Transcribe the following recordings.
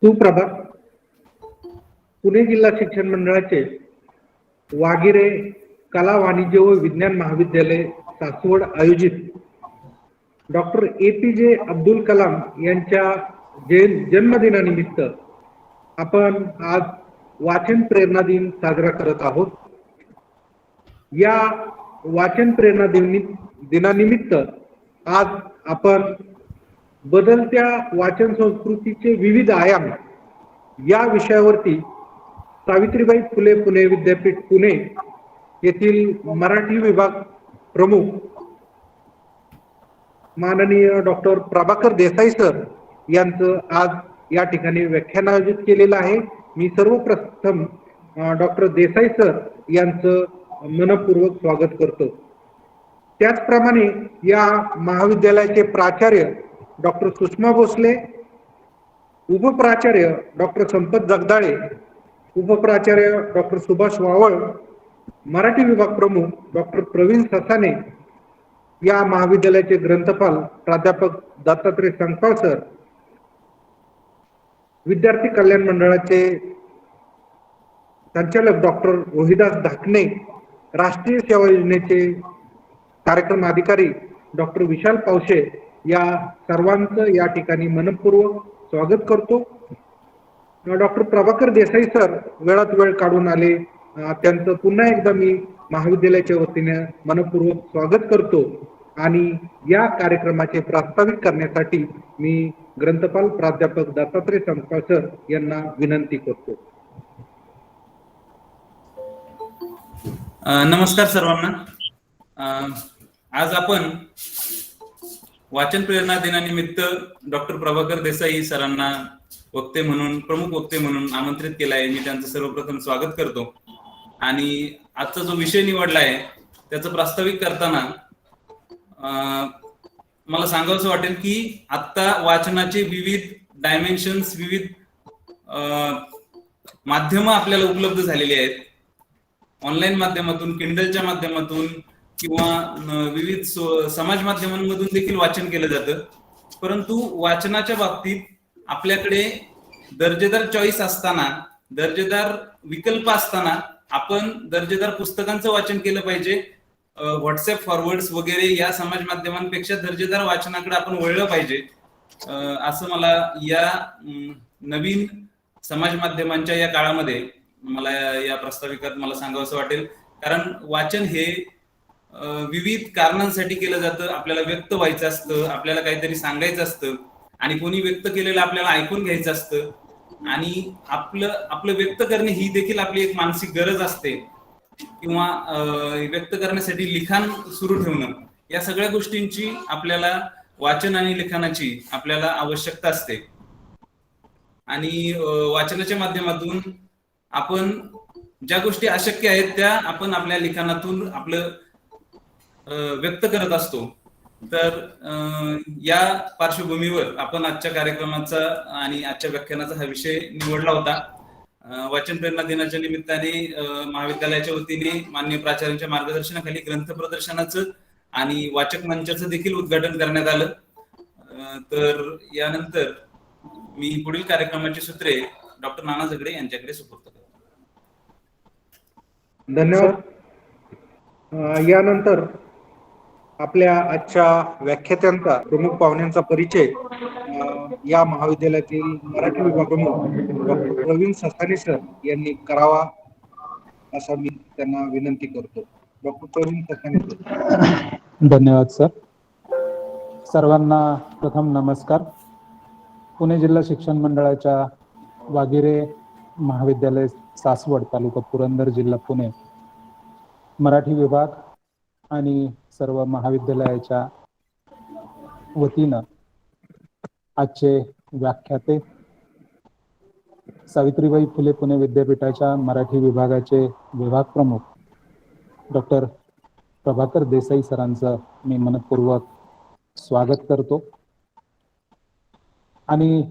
सुप्रभात. पुणे जिल्हा शिक्षण मंडळाचे वागिरे कला वाणिज्य व विज्ञान महाविद्यालय सासवड आयोजित डॉक्टर APJ अब्दुल कलाम यांच्या जन्मदिनानिमित्त आपण आज वाचन प्रेरणा दिन साजरा करत आहोत. या वाचन प्रेरणा दिनानिमित्त आज आपण बदलत्या वाचन संस्कृतीचे विविध आयाम या विषयावरती सावित्रीबाई फुले पुणे विद्यापीठ पुणे येथील मराठी विभाग प्रमुख माननीय डॉक्टर प्रभाकर देसाई सर यांचं आज या ठिकाणी व्याख्यान आयोजित केलेलं आहे. मी सर्वप्रथम डॉक्टर देसाई सर यांचं मनपूर्वक स्वागत करतो. त्याचप्रमाणे या महाविद्यालयाचे प्राचार्य डॉक्टर सुषमा भोसले, उपप्राचार्य डॉक्टर संपत जगदाळे, उपप्राचार्य डॉक्टर सुभाष वावळ, मराठी विभाग प्रमुख डॉक्टर प्रवीण ससाने, या महाविद्यालयाचे ग्रंथपाल प्राध्यापक दत्तात्रय संकपाळ सर, विद्यार्थी कल्याण मंडळाचे संचालक डॉक्टर रोहिदास धाकणे, राष्ट्रीय सेवा योजनेचे कार्यक्रम अधिकारी डॉक्टर विशाल पावशे, या सर्वांचं या ठिकाणी मनपूर्वक स्वागत करतो. डॉक्टर प्रभाकर देसाई सर वेळात वेळ काढून आले, त्यांचं पुन्हा एकदा मी महाविद्यालयाच्या वतीने मनपूर्वक स्वागत करतो आणि या कार्यक्रमाचे प्रास्ताविक करण्यासाठी मी ग्रंथपाल प्राध्यापक दत्तात्रय संकपाळ सर यांना विनंती करतो. नमस्कार सर्वांना. आज आपण वाचन प्रेरणा दिनानिमित्त डॉक्टर प्रभाकर देसाई सरांना वक्ते म्हणून, प्रमुख वक्ते म्हणून आमंत्रित केलं आहे. मी त्यांचं सर्वप्रथम स्वागत करतो आणि आजचा जो विषय निवडला आहे त्याचं प्रास्ताविक करताना मला सांगावंसं वाटेल की आता वाचनाचे विविध डायमेन्शन्स, विविध माध्यम आपल्याला उपलब्ध झालेली आहेत. ऑनलाईन माध्यमातून, किंडलच्या माध्यमातून किंवा विविध समाज माध्यमांमधून देखील वाचन केलं जातं. परंतु वाचनाच्या बाबतीत आपल्याकडे दर्जेदार चॉईस असताना, दर्जेदार विकल्प असताना आपण दर्जेदार पुस्तकांचं वाचन केलं पाहिजे. व्हॉट्सअप फॉरवर्ड्स वगैरे या समाज माध्यमांपेक्षा दर्जेदार वाचनाकडे आपण वळलं पाहिजे, असं मला या नवीन समाज माध्यमांच्या या काळामध्ये मला या प्रास्ताविकात मला सांगावंसं वाटेल. कारण वाचन हे विविध कारणांसाठी केलं जातं. आपल्याला व्यक्त व्हायचं असतं, आपल्याला काहीतरी सांगायचं असतं आणि कोणी व्यक्त केलेलं आपल्याला ऐकून घ्यायचं असतं आणि आपलं व्यक्त करणे ही देखील आपली एक मानसिक गरज असते किंवा व्यक्त करण्यासाठी लिखाण सुरू ठेवणं, या सगळ्या गोष्टींची आपल्याला वाचन आणि लिखाणाची आपल्याला आवश्यकता असते. आणि वाचनाच्या माध्यमातून आपण ज्या गोष्टी अशक्य आहेत त्या आपण आपल्या लिखाणातून आपलं व्यक्त करत असतो. तर या पार्श्वभूमीवर आपण आजच्या कार्यक्रमाचा आणि आजच्या व्याख्यानाचा हा विषय निवडला होता. वाचन प्रेरणा दिनाच्या निमित्ताने महाविद्यालयाच्या वतीने माननीय प्राचार्यांच्या मार्गदर्शनाखाली ग्रंथ प्रदर्शनाचं आणि वाचक मंचाचं देखील उद्घाटन करण्यात आलं. तर यानंतर मी पुढील कार्यक्रमाची सूत्रे डॉक्टर नाना झगडे यांच्याकडे सुपूर्द करतो. धन्यवाद. यानंतर आपल्या आजच्या व्याख्यात्यांचा, प्रमुख पाहुण्यांचा परिचय या महाविद्यालयातील मराठी विभाग प्रमुख डॉक्टर प्रवीण ससाने सर यांनी करावा असा मी त्यांना विनंती करतो. Doctor Pravin Sasane sir. धन्यवाद सर. सर्वांना प्रथम नमस्कार. पुणे जिल्हा शिक्षण मंडळाच्या वागिरे महाविद्यालय सासवड, तालुका पुरंदर, जिल्हा पुणे, मराठी विभाग आणि सर्व महाविद्यालयाच्या वतीनं आजचे व्याख्याते सावित्रीबाई फुले पुणे विद्यापीठाच्या मराठी विभागाचे विभाग प्रमुख डॉक्टर प्रभाकर देसाई सरांचं मी मनपूर्वक स्वागत करतो. आणि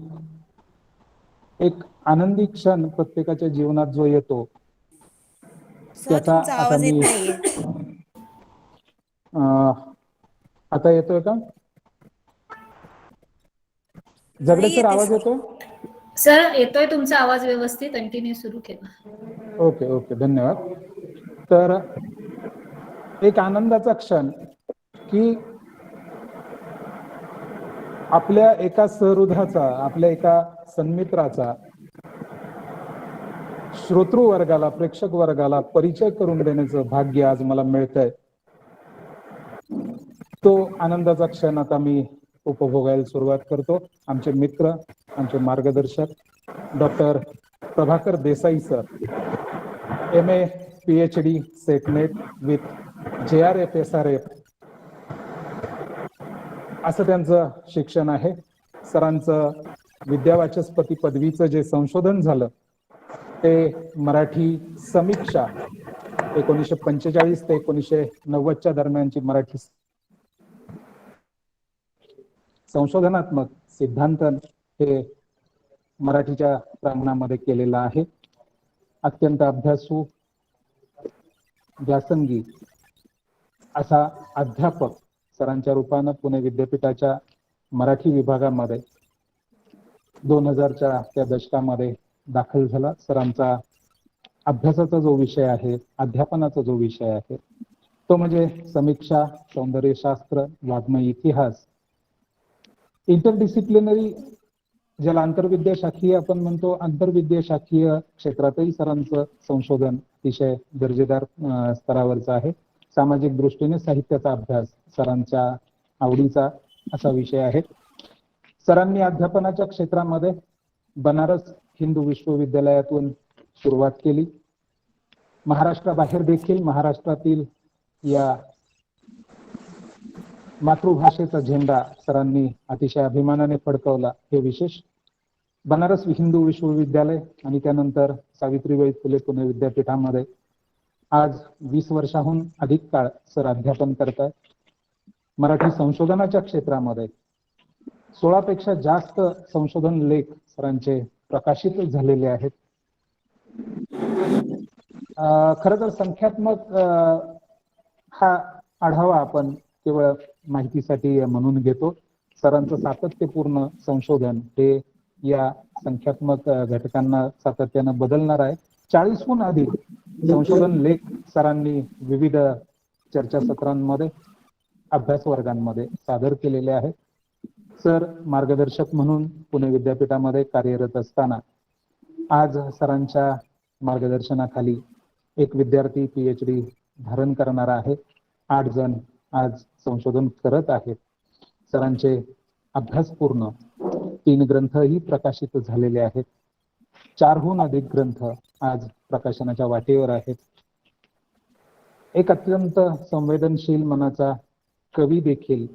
एक आनंदी क्षण प्रत्येकाच्या जीवनात जो येतो त्याचा आता मी आता येतोय का? झगडे सर आवाज येतोय? सर येतोय तुमचा आवाज व्यवस्थित, कंटिन्यू सुरू ठेवा. ओके ओके, धन्यवाद. तर एक आनंदाचा क्षण की आपल्या एका सहृदाचा, आपल्या एका सन्मित्राचा श्रोतृ वर्गाला, प्रेक्षक वर्गाला परिचय करून देण्याचं भाग्य आज मला मिळतंय. तो आनंदाचा क्षण आता मी उपभोगायला सुरुवात करतो. आमचे मित्र, आमचे मार्गदर्शक doctor Prabhakar Desai sir, MA PhD SET NET with JRF SRF असं त्यांचं शिक्षण आहे. सरांचं विद्यावाचस्पती पदवीचं जे संशोधन झालं ते मराठी समीक्षा 1945 ते 1990च्या दरम्यानची मराठी संशोधनात्मक सिद्धांतन हे मराठीच्या प्रांगणामध्ये केलेलं आहे. अत्यंत अभ्यासू, व्यासंगी असा अध्यापक सरांच्या रूपानं पुणे विद्यापीठाच्या मराठी विभागामध्ये 2000च्या त्या दशकामध्ये दाखल झाला. सरांचा अभ्यासाचा जो विषय आहे, अध्यापनाचा जो विषय आहे तो म्हणजे समीक्षा, सौंदर्यशास्त्र, वाङ्मय इतिहास. इंटरडिसिप्लिनरी ज्याला आंतरविद्याशाखीय आपण म्हणतो, आंतरविद्याशाखीय क्षेत्रातही सरांचं संशोधन अतिशय दर्जेदार स्तरावरचं आहे. सामाजिक दृष्टीने साहित्याचा अभ्यास सरांच्या आवडीचा असा विषय आहे. सरांनी अध्यापनाच्या क्षेत्रामध्ये बनारस हिंदू विश्वविद्यालयातून सुरुवात केली. महाराष्ट्राबाहेर देखील महाराष्ट्रातील या मातृभाषेचा झेंडा सरांनी अतिशय अभिमानाने फडकवला, हे विशेष. बनारस हिंदू विश्वविद्यालय आणि त्यानंतर सावित्रीबाई फुले पुणे विद्यापीठामध्ये आज 20 वर्षाहून अधिक काळ सर अध्यापन करतात. मराठी संशोधनाच्या क्षेत्रामध्ये 16 पेक्षा जास्त संशोधन लेख सरांचे प्रकाशित झालेले आहेत. खरं तर संख्यात्मक हा आढावा आपण केवळ माहितीसाठी म्हणून घेतो. सरांचं सातत्यपूर्ण संशोधन हे या संख्यात्मक घटकांना सातत्यानं बदलणार आहे. 40हून अधिक संशोधन लेख सरांनी विविध चर्चासत्रांमध्ये, अभ्यास वर्गांमध्ये सादर केलेले आहेत. सर मार्गदर्शक म्हणून पुणे विद्यापीठामध्ये कार्यरत असताना आज सरांच्या मार्गदर्शनाखाली एक विद्यार्थी PhD धारण करणारा आहे. 8 जण आज संशोधन करत आहेत. सरांचे अभ्यासपूर्ण 3 ग्रंथही प्रकाशित झालेले आहेत. 4हून अधिक ग्रंथ आज प्रकाशनाच्या वाटेवर आहेत. एक अत्यंत संवेदनशील मनाचा कवी देखील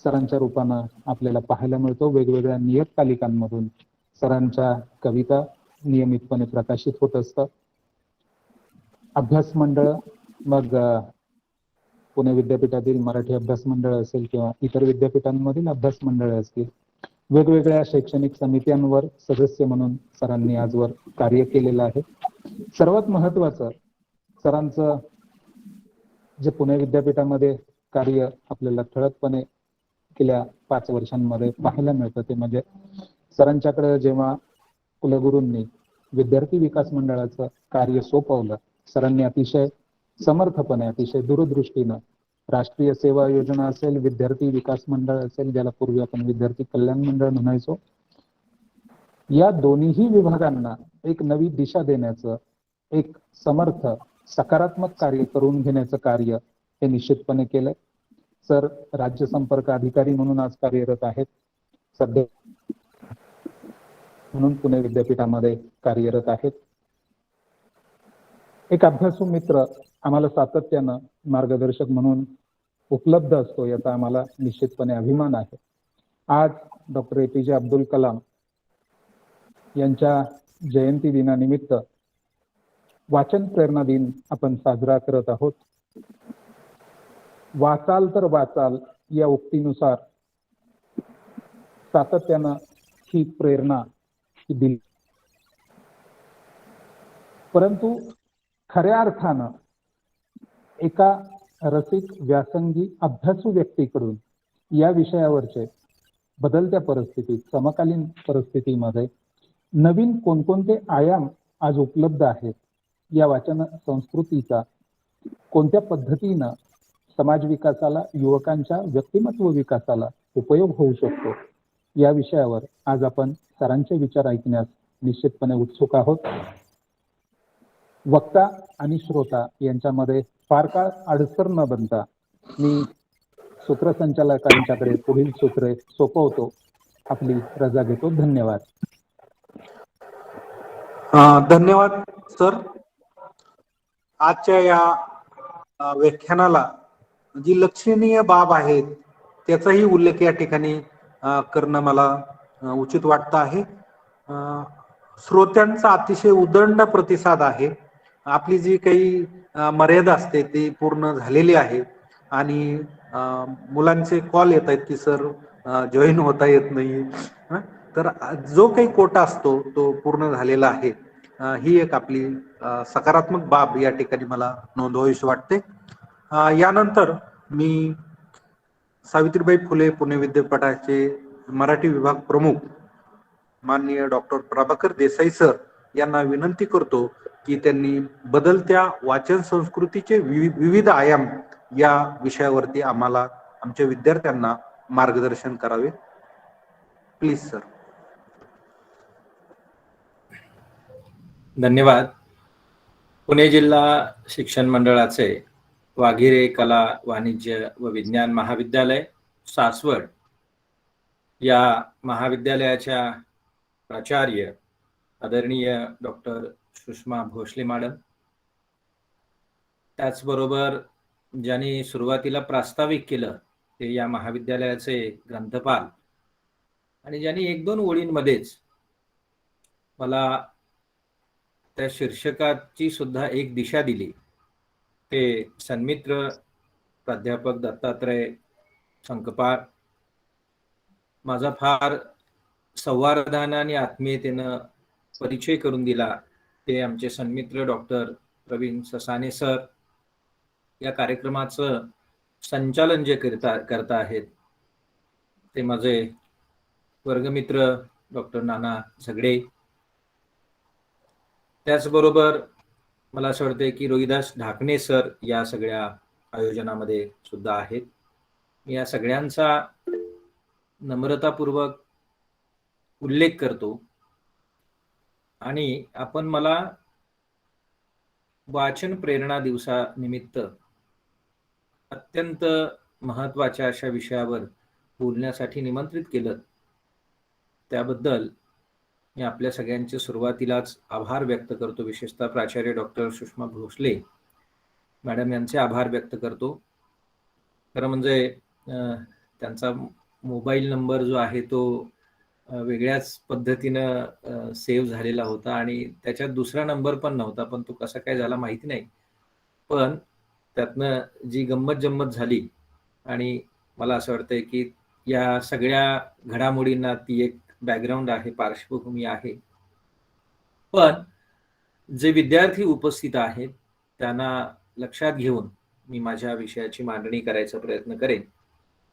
सरांच्या रूपानं आपल्याला पाहायला मिळतो. वेगवेगळ्या नियतकालिकांमधून सरांच्या कविता नियमितपणे प्रकाशित होत असतात. अभ्यास मंडळ, मग पुणे विद्यापीठातील मराठी अभ्यास मंडळ असेल किंवा इतर विद्यापीठांमधील अभ्यास मंडळ असतील, वेगवेगळ्या शैक्षणिक समित्यांवर सदस्य म्हणून सरांनी आजवर कार्य केलेलं आहे. सर्वात महत्वाचं सरांचं जे पुणे विद्यापीठामध्ये कार्य आपल्याला ठळकपणे गेल्या 5 वर्षांमध्ये पाहायला मिळतं ते म्हणजे सरांच्याकडे जेव्हा कुलगुरूंनी विद्यार्थी विकास मंडळाचं कार्य सोपवलं, सरांनी अतिशय समर्थपणे, अतिशय दूरदृष्टीनं राष्ट्रीय सेवा योजना असेल, विद्यार्थी विकास मंडळ असेल, ज्याला पूर्वी आपण विद्यार्थी कल्याण मंडळ म्हणायचो, या दोन्हीही विभागांना एक नवी दिशा देण्याचं, एक समर्थ सकारात्मक कार्य करून घेण्याचं कार्य हे निश्चितपणे केलंय. सर राज्य संपर्क अधिकारी म्हणून आज कार्यरत आहेत. सध्या म्हणून पुणे विद्यापीठामध्ये कार्यरत आहेत. एक अभ्यासू मित्र आम्हाला सातत्यानं मार्गदर्शक म्हणून उपलब्ध असतो, याचा आम्हाला निश्चितपणे अभिमान आहे. आज डॉक्टर APJ अब्दुल कलाम यांच्या जयंती दिनानिमित्त वाचन प्रेरणा दिन आपण साजरा करत आहोत. वाचाल तर वाचाल या उक्तीनुसार सातत्यानं ही प्रेरणा दिली, परंतु खऱ्या अर्थानं एका रसिक, व्यासंगी, अभ्यासू व्यक्तीकडून या विषयावरचे बदलत्या परिस्थितीत, समकालीन परिस्थितीमध्ये नवीन कोणकोणते आयाम आज उपलब्ध आहेत, या वाचन संस्कृतीचा कोणत्या पद्धतीनं समाज विकासाला, युवकांच्या व्यक्तिमत्व विकासाला उपयोग होऊ शकतो, या विषयावर आज आपण सरांचे विचार ऐकण्यास निश्चितपणे उत्सुक आहोत. वक्ता आणि श्रोता यांच्यामध्ये फार काळ अडसर न बनता मी सूत्रसंचालकांच्याकडे पुढील सूत्रे सोपवतो. आपली रजा घेतो. धन्यवाद. धन्यवाद सर. आजच्या या व्याख्यानाला जी लक्षणीय बाब आहेत त्याचाही उल्लेख या ठिकाणी करणं मला उचित वाटतं आहे. श्रोत्यांचा अतिशय उदंड प्रतिसाद आहे. आपली जी काही मर्यादा असते ती पूर्ण झालेली आहे आणि मुलांचे कॉल येत आहेत की सर जॉईन होता येत नाही. तर जो काही कोटा असतो तो पूर्ण झालेला आहे. ही एक आपली सकारात्मक बाब या ठिकाणी मला नोंदवावीशी वाटते. यानंतर मी सावित्रीबाई फुले पुणे विद्यापीठाचे मराठी विभाग प्रमुख माननीय डॉक्टर प्रभाकर देसाई सर यांना विनंती करतो की त्यांनी बदलत्या वाचन संस्कृतीचे विविध आयाम या विषयावरती आम्हाला, आमच्या विद्यार्थ्यांना मार्गदर्शन करावे. Please sir. धन्यवाद. पुणे जिल्हा शिक्षण मंडळाचे वाघिरे कला वाणिज्य व विज्ञान महाविद्यालय सासवड या महाविद्यालयाच्या प्राचार्य आदरणीय डॉक्टर सुषमा भोसले मॅडम, त्याचबरोबर ज्यांनी सुरुवातीला प्रास्ताविक केलं ते या महाविद्यालयाचे ग्रंथपाल आणि ज्यांनी 1-2 ओळींमध्येच मला त्या शीर्षकाची सुद्धा एक दिशा दिली, ते सन्मित्र प्राध्यापक दत्तात्रय संकपाळ. माझा फार सौहार्दाने आणि आत्मीयतेनं परिचय करून दिला ते आमचे सन्मित्र डॉक्टर प्रवीण ससाने सर. या कार्यक्रमाचं संचालन जे करता आहेत ते माझे वर्गमित्र डॉक्टर नाना झगडे. त्याचबरोबर मला असं वाटतंय की रोहिदास ढाकणे सर या सगळ्या आयोजनामध्ये सुद्धा आहेत. मी या सगळ्यांचा नम्रतापूर्वक उल्लेख करतो आणि आपण मला वाचन प्रेरणा दिवसानिमित्त अत्यंत महत्त्वाच्या अशा विषयावर बोलण्यासाठी निमंत्रित केलं, त्याबद्दल मी आपल्या सगळ्यांचे सुरुवातीलाच आभार व्यक्त करतो. विशेषतः प्राचार्य डॉक्टर सुषमा भोसले मॅडम यांचे आभार व्यक्त करतो. खरं म्हणजे त्यांचा मोबाईल नंबर जो आहे तो वेगळ्याच पद्धतीनं सेव्ह झालेला होता आणि त्याच्यात दुसरा नंबर पण नव्हता, पण तो कसा काय झाला माहिती नाही. पण त्यातनं जी गंमत जम्मत झाली आणि मला असं वाटतंय की या सगळ्या घडामोडींना ती एक बॅकग्राऊंड आहे, पार्श्वभूमी आहे. पण जे विद्यार्थी उपस्थित आहेत त्यांना लक्षात घेऊन मी माझ्या विषयाची मांडणी करायचा प्रयत्न करेन.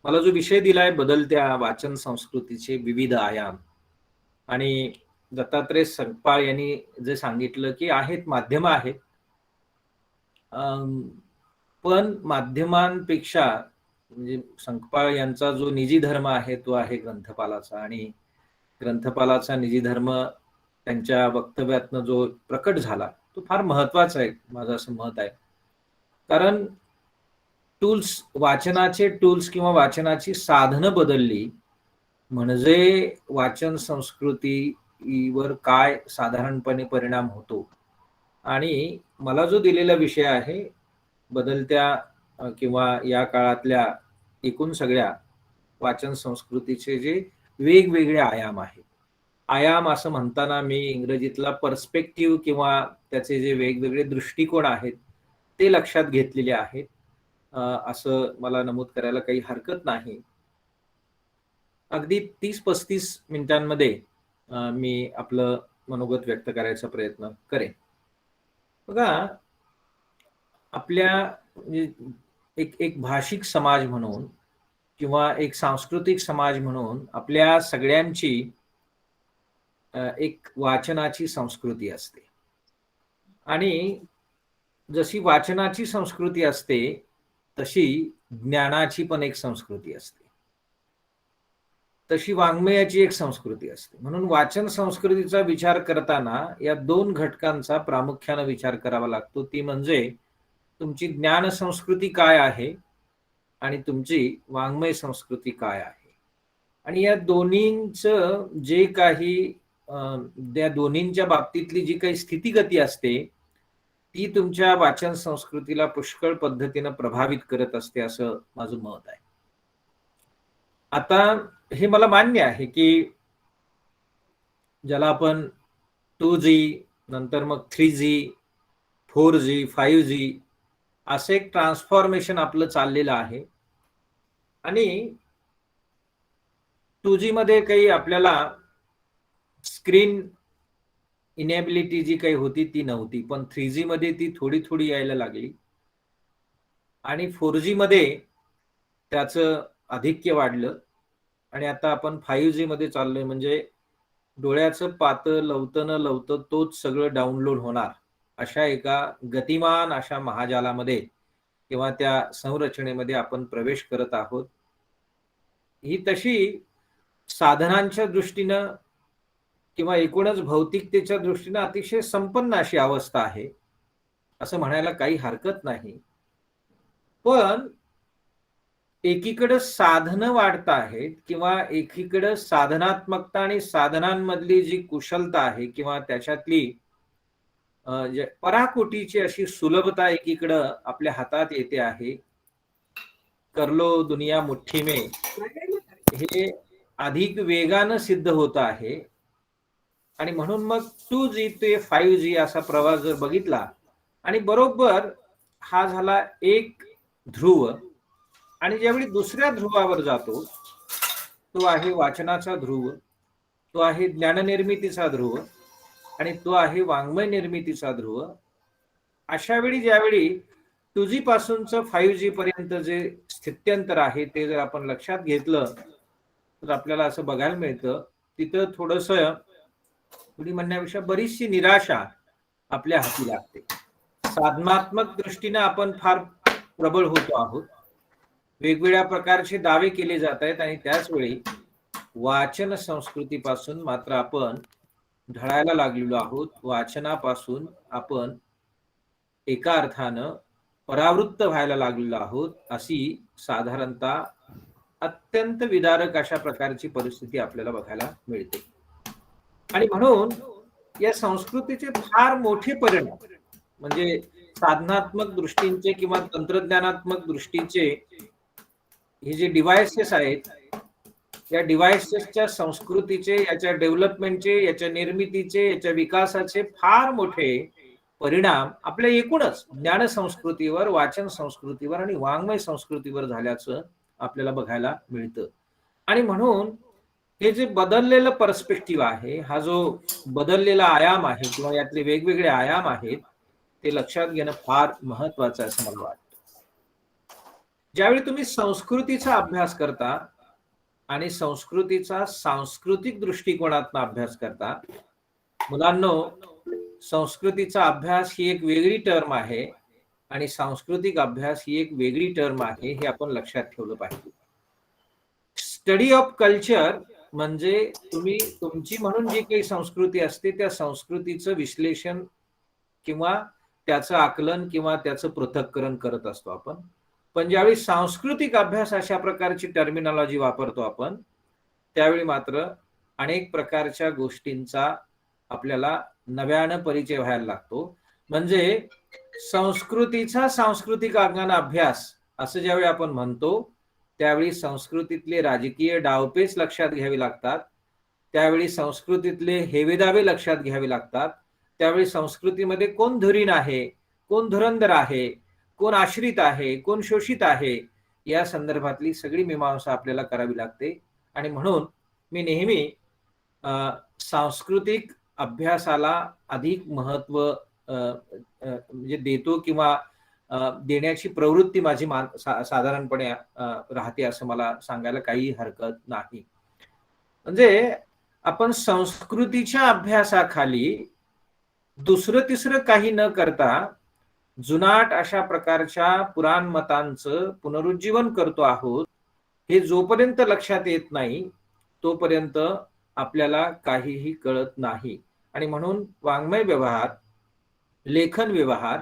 मला जो विषय दिलाय बदलत्या वाचन संस्कृतीचे विविध आयाम, आणि दत्तात्रय संकपाळ यांनी जे सांगितलं की आहेत माध्यम आहेत, पण माध्यमांपेक्षा म्हणजे संकपाळ यांचा जो निजी धर्म आहे तो आहे ग्रंथपालाचा, आणि ग्रंथपालाचा निजी धर्म त्यांच्या वक्तव्यातनं जो प्रकट झाला तो फार महत्वाचा आहे, माझं असं मत आहे. कारण टूल्स, वाचनाचे टूल्स किंवा वाचनाची साधनं बदलली म्हणजे वाचन संस्कृतीवर काय साधारणपणे परिणाम होतो. आणि मला जो दिलेला विषय आहे बदलत्या किंवा या काळातल्या एकूण सगळ्या वाचन संस्कृतीचे जे वेगवेगळे आयाम आहेत, आयाम असं म्हणताना मी इंग्रजीतला पर्स्पेक्टिव्ह किंवा त्याचे जे वेगवेगळे दृष्टिकोन आहेत ते लक्षात घेतलेले आहेत असं मला नमूद करायला काही हरकत नाही. अगदी 30-35 मिनिटांमध्ये मी आपलं मनोगत व्यक्त करायचा प्रयत्न करेन. बघा, आपल्या एक भाषिक समाज म्हणून किंवा एक सांस्कृतिक समाज म्हणून आपल्या सगळ्यांची एक वाचनाची संस्कृती असते आणि जशी वाचनाची संस्कृती असते तशी ज्ञानाची पण एक संस्कृती असते, तशी वाङ्मयाची एक संस्कृती असते. म्हणून वाचन संस्कृतीचा विचार करताना या दोन घटकांचा प्रामुख्याने विचार करावा लागतो. ती म्हणजे तुमची ज्ञान संस्कृती काय आहे आणि तुमची वाङ्मय संस्कृती काय आहे. आणि या दोन्हींचं जे काही त्या दोन्हींच्या बाबतीतली जी काही स्थितीगती असते ती तुमच्या वाचन संस्कृतीला पुष्कळ पद्धतीनं प्रभावित करत असते असं माझं मत आहे. आता हे मला मान्य आहे की ज्याला आपण 2G नंतर मग 3G 4G 5G असं एक ट्रान्सफॉर्मेशन आपलं चाललेलं आहे आणि 2G मध्ये काही आपल्याला स्क्रीन इनेबिलिटी जी काही होती ती नव्हती, पण 3G मध्ये ती थोडी थोडी यायला लागली आणि 4G मध्ये त्याचं आधिक्य वाढलं आणि आता आपण 5G मध्ये चाललोय. म्हणजे डोळ्याचं पातं लवतं न लवतं तोच सगळं डाउनलोड होणार अशा एका गतिमान अशा महाजालामध्ये किंवा त्या संरचनेमध्ये आपण प्रवेश करत आहोत. ही तशी साधनांच्या दृष्टीनं किंवा एकूणच भौतिकतेच्या दृष्टीनं अतिशय संपन्न अशी अवस्था आहे असं म्हणायला काही हरकत नाही. पण एकीकडे साधनं वाढत आहेत किंवा एकीकडे साधनात्मकता आणि साधनांमधली जी कुशलता आहे किंवा त्याच्यातली पराकोटीची अशी सुलभता एकीकडं आपल्या हातात येते आहे. कर लो दुनिया मुठ्ठी में हे अधिक वेगानं सिद्ध होत आहे आणि म्हणून मग 2G ते 5G असा प्रवास जर बघितला आणि बरोबर हा झाला एक ध्रुव आणि ज्यावेळी दुसऱ्या ध्रुवावर जातो तो आहे वाचनाचा ध्रुव, तो आहे ज्ञाननिर्मितीचा ध्रुव आणि तो आहे वाङ्मय निर्मितीचा ध्रुव. अशा वेळी ज्यावेळी 2G पासूनचं 5G पर्यंत जे स्थित्यंतर आहे ते जर आपण लक्षात घेतलं तर आपल्याला असं बघायला मिळतं तिथं थोडी म्हणण्यापेक्षा बरीचशी निराशा आपल्या हाती लागते. साधनात्मक दृष्टीने आपण फार प्रबळ होतो आहोत, वेगवेगळ्या प्रकारचे दावे केले जात आहेत आणि त्याच वेळी वाचन संस्कृतीपासून मात्र आपण ढळायला लागलेलो आहोत. वाचनापासून आपण एका अर्थानं परावृत्त व्हायला लागलेलो आहोत अशी साधारणतः अत्यंत विदारक अशा प्रकारची परिस्थिती आपल्याला बघायला मिळते. आणि म्हणून या संस्कृतीचे फार मोठे परिणाम म्हणजे साधनात्मक दृष्टींचे किंवा तंत्रज्ञानात्मक दृष्टीचे हे जे डिव्हाइसेस आहेत या डिव्हाइसेसच्या संस्कृतीचे, याच्या डेव्हलपमेंटचे, याच्या निर्मितीचे, याच्या विकासाचे फार मोठे परिणाम आपल्या एकूणच ज्ञान संस्कृतीवर, वाचन संस्कृतीवर आणि वाङ्मय संस्कृतीवर झाल्याचं आपल्याला बघायला मिळतं. आणि म्हणून हे जे बदललेलं पर्स्पेक्टिव्ह आहे, हा जो बदललेला आयाम आहे किंवा यातले वेगवेगळे आयाम आहेत ते लक्षात घेणं फार महत्वाचं असं मला वाटतं. ज्यावेळी तुम्ही संस्कृतीचा अभ्यास करता आणि संस्कृतीचा सांस्कृतिक दृष्टिकोनातून अभ्यास करता, मुलांनो संस्कृतीचा अभ्यास ही एक वेगळी टर्म आहे आणि सांस्कृतिक अभ्यास ही एक वेगळी टर्म आहे हे आपण लक्षात ठेवलं पाहिजे. स्टडी ऑफ कल्चर म्हणजे तुम्ही तुमची म्हणून जी काही संस्कृती असते त्या संस्कृतीचं विश्लेषण किंवा त्याचं आकलन किंवा त्याचं पृथक्करण करत असतो आपण. पण ज्यावेळी सांस्कृतिक अभ्यास अशा प्रकारची टर्मिनॉलॉजी वापरतो आपण त्यावेळी मात्र अनेक प्रकारच्या गोष्टींचा आपल्याला नव्यानं परिचय व्हायला लागतो. म्हणजे संस्कृतीचा सांस्कृतिक आज्ञान अभ्यास असं ज्यावेळी आपण म्हणतो त्यावेळी संस्कृतीतले राजकीय डावपेच लक्षात घ्यावे लागतात, त्यावेळी संस्कृतीतले हेवेदावे लक्षात घ्यावे लागतात, त्यावेळी संस्कृतीमध्ये कोण धुरीण आहे, कोण धुरंधर आहे, कोण आश्रित आहे, कोण शोषित आहे या संदर्भातली सगळी मीमांसा आपल्याला करावी लागते. आणि म्हणून मी नेहमी सांस्कृतिक अभ्यासाला अधिक महत्व म्हणजे देतो किंवा देण्याची प्रवृत्ती माझी साधारणपणे राहते असं मला सांगायला काही हरकत नाही. म्हणजे आपण संस्कृतीच्या अभ्यासाखाली दुसरं तिसरं काही न करता जुनाट अशा प्रकारच्या पुराण मतांचं पुनरुज्जीवन करतो आहोत, हे जोपर्यंत लक्षात येत नाही तोपर्यंत आपल्याला काहीही कळत नाही. आणि म्हणून वाङ्मय व्यवहार, लेखन व्यवहार,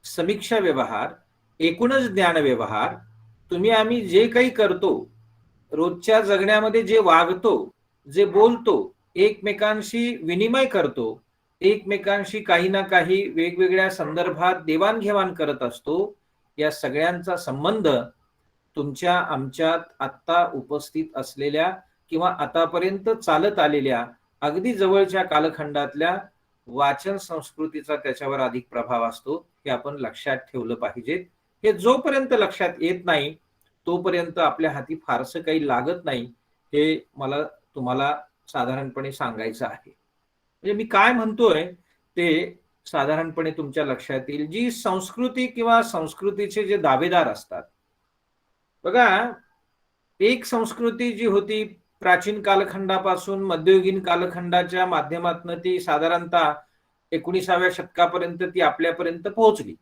समीक्षा व्यवहार, एकूणच ज्ञान व्यवहार, तुम्ही आम्ही जे काही करतो, रोजच्या जगण्यामध्ये जे वागतो, जे बोलतो, एकमेकांशी विनिमय करतो, एकमेकांशी काही ना काही वेगवेगळ्या संदर्भात देवाणघेवाण करत असतो, या सगळ्यांचा संबंध तुमच्या आमच्यात आत्ता उपस्थित असलेल्या किंवा आतापर्यंत चालत आलेल्या अगदी जवळच्या कालखंडातल्या वाचन संस्कृतीचा त्याच्यावर अधिक प्रभाव असतो, हे आपण लक्षात ठेवलं पाहिजे. हे जोपर्यंत लक्षात येत नाही तोपर्यंत आपल्या हाती फारसं काही लागत नाही, हे मला तुम्हाला साधारणपणे सांगायचं आहे. म्हणजे मी काय म्हणतोय ते साधारणपणे तुमच्या लक्षात येईल. जी संस्कृती किंवा संस्कृतीचे जे दावेदार असतात, बघा, एक संस्कृती जी होती प्राचीन कालखंडापासून मध्ययुगीन कालखंडाच्या माध्यमातून ती साधारणतः 19व्या शतकापर्यंत ती आपल्यापर्यंत पोहोचली.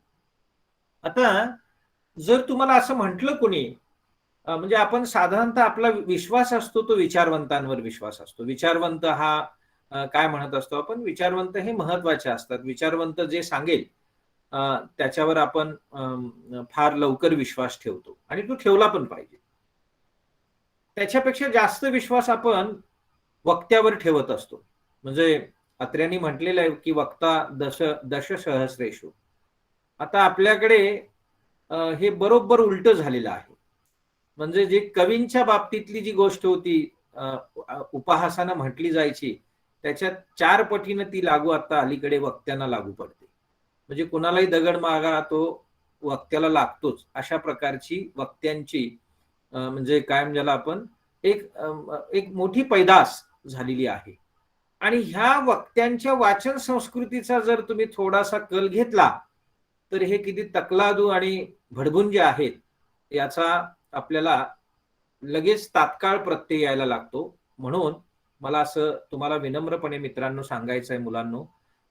आता जर तुम्हाला असं म्हटलं कोणी, म्हणजे आपण साधारणतः आपला विश्वास असतो तो विचारवंतांवर विश्वास असतो. विचारवंत हा काय म्हणत असतो आपण, विचारवंत हे महत्वाचे असतात. विचारवंत जे सांगेल त्याच्यावर आपण फार लवकर विश्वास ठेवतो आणि तो ठेवला पण पाहिजे. त्याच्यापेक्षा जास्त विश्वास आपण वक्त्यावर ठेवत असतो. म्हणजे अत्र्यांनी म्हटलेलं आहे की वक्ता दश सहस्रेषु. आता आपल्याकडे हे बरोबर उलट झालेलं आहे. म्हणजे जे कवींच्या बाबतीतली जी गोष्ट होती, उपहासानं म्हटली जायची, त्याच्यात 4 पटीनं ती लागू आता अलीकडे वक्त्यांना लागू पडते. म्हणजे कुणालाही दगड मागा तो वक्त्याला लागतोच, अशा प्रकारची वक्त्यांची म्हणजे काय म्हणजे आपण एक मोठी पैदास झालेली आहे. आणि ह्या वक्त्यांच्या वाचन संस्कृतीचा जर तुम्ही थोडासा कल घेतला तर हे किती तकलादू आणि भडभुंजे आहेत याचा आपल्याला लगेच तात्काळ प्रत्यय यायला लागतो. म्हणून मला असं तुम्हाला विनम्रपणे मित्रांनो सांगायचं आहे, मुलांनो,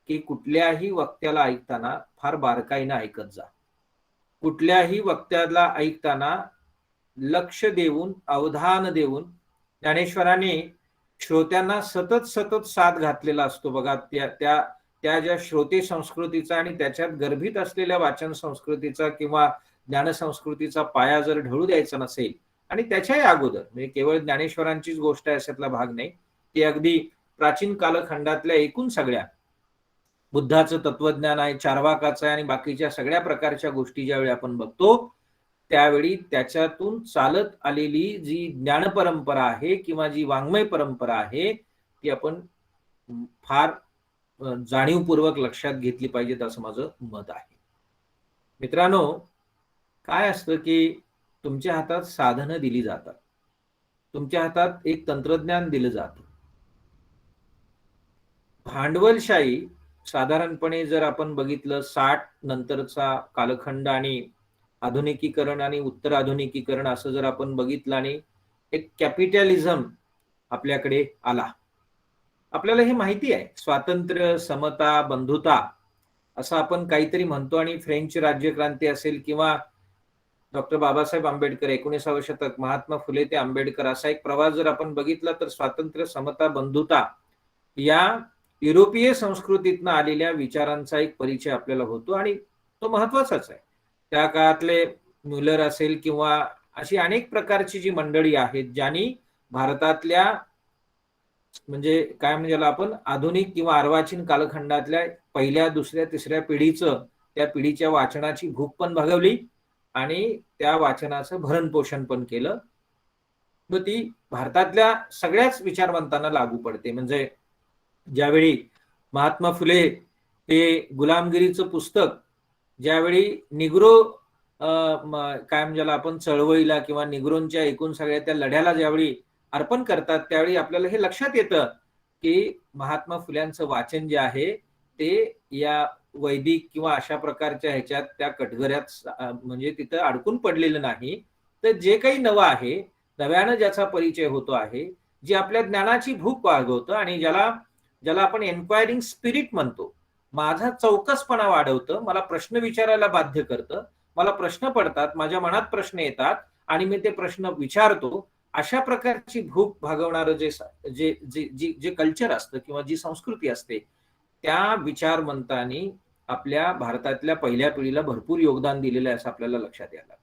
की कुठल्याही वक्त्याला ऐकताना फार बारकाईनं ऐकत जा. कुठल्याही वक्त्याला ऐकताना लक्ष देऊन, अवधान देऊन, ज्ञानेश्वरांनी श्रोत्यांना सतत सतत साथ घातलेला असतो बघा. त्या ज्या श्रोते संस्कृतीचा आणि त्याच्यात गर्भित असलेल्या वाचन संस्कृतीचा किंवा ज्ञान संस्कृतीचा पाया जर ढळू द्यायचा नसेल, आणि त्याच्याही अगोदर, म्हणजे केवळ ज्ञानेश्वरांचीच गोष्ट आहे अशातला भाग नाही, ती अगदी प्राचीन कालखंडातल्या एकूण सगळ्या बुद्धाचं तत्वज्ञान आहे, चार्वाकाचं आहे आणि बाकीच्या सगळ्या प्रकारच्या गोष्टी ज्यावेळी आपण बघतो त्यावेळी त्याच्यातून चालत आलेली जी ज्ञान परंपरा आहे किंवा जी वाङ्मय परंपरा आहे ती आपण फार जाणीवपूर्वक लक्षात घेतली पाहिजेत असं माझं मत आहे. मित्रांनो, काय असतं की तुमच्या हातात साधनं दिली जातात, तुमच्या हातात एक तंत्रज्ञान दिलं जातं. भांडवलशाही साधारणपणे जर आपण बघितलं 60 नंतरचा कालखंड आणि आधुनिकीकरण आणि उत्तर आधुनिकीकरण असं जर आपण बघितलं आणि एक कॅपिटलिझम आपल्याकडे आला. आपल्याला हे माहिती आहे, स्वातंत्र्य, समता, बंधुता असं आपण काहीतरी म्हणतो. आणि फ्रेंच राज्यक्रांती असेल किंवा डॉक्टर बाबासाहेब आंबेडकर 19व्या शतक, महात्मा फुले ते आंबेडकर असा एक प्रवास जर आपण बघितला तर स्वातंत्र्य, समता, बंधुता या युरोपीय संस्कृतीतनं आलेल्या विचारांचा एक परिचय आपल्याला होतो आणि तो महत्वाचाच आहे. त्या काळातले म्युलर असेल किंवा अशी अनेक प्रकारची जी मंडळी आहेत ज्यांनी भारतातल्या म्हणजे काय म्हणजे आपण आधुनिक किंवा अर्वाचीन कालखंडातल्या पहिल्या, दुसऱ्या, तिसऱ्या पिढीचं त्या पिढीच्या वाचनाची भूक पण भागवली आणि त्या वाचनाचं भरणपोषण पण केलं. मग ती भारतातल्या सगळ्याच विचारवंतांना लागू पडते. म्हणजे ज्यावेळी महात्मा फुले ते गुलामगिरीचं पुस्तक ज्यावेळी निग्रो काय म्हणजे आपण चळवळीला किंवा निग्रोंच्या एकूण सगळ्या त्या लढ्याला ज्यावेळी अर्पण करतात त्यावेळी आपल्याला हे लक्षात येतं की महात्मा फुल्यांचं वाचन जे आहे ते या वैदिक किंवा अशा प्रकारच्या ह्याच्यात त्या कटघऱ्यात म्हणजे तिथं अडकून पडलेलं नाही. तर जे काही नवं आहे, नव्यानं ज्याचा परिचय होतो आहे जी आपल्या ज्ञानाची भूक भागवतं आणि ज्याला आपण एन्क्वायरिंग स्पिरिट म्हणतो. माझा चौकसपणा वाढवतं, मला प्रश्न विचारायला बाध्य करतं, मला प्रश्न पडतात, माझ्या मनात प्रश्न येतात आणि मी ते प्रश्न विचारतो. अशा प्रकारची भूक भागवणारं जे जे जे जे कल्चर असतं किंवा जी संस्कृती असते, त्या विचारवंतांनी आपल्या भारतातल्या पहिल्या पिढीला भरपूर योगदान दिलेलं आहे असं आपल्याला लक्षात यायला.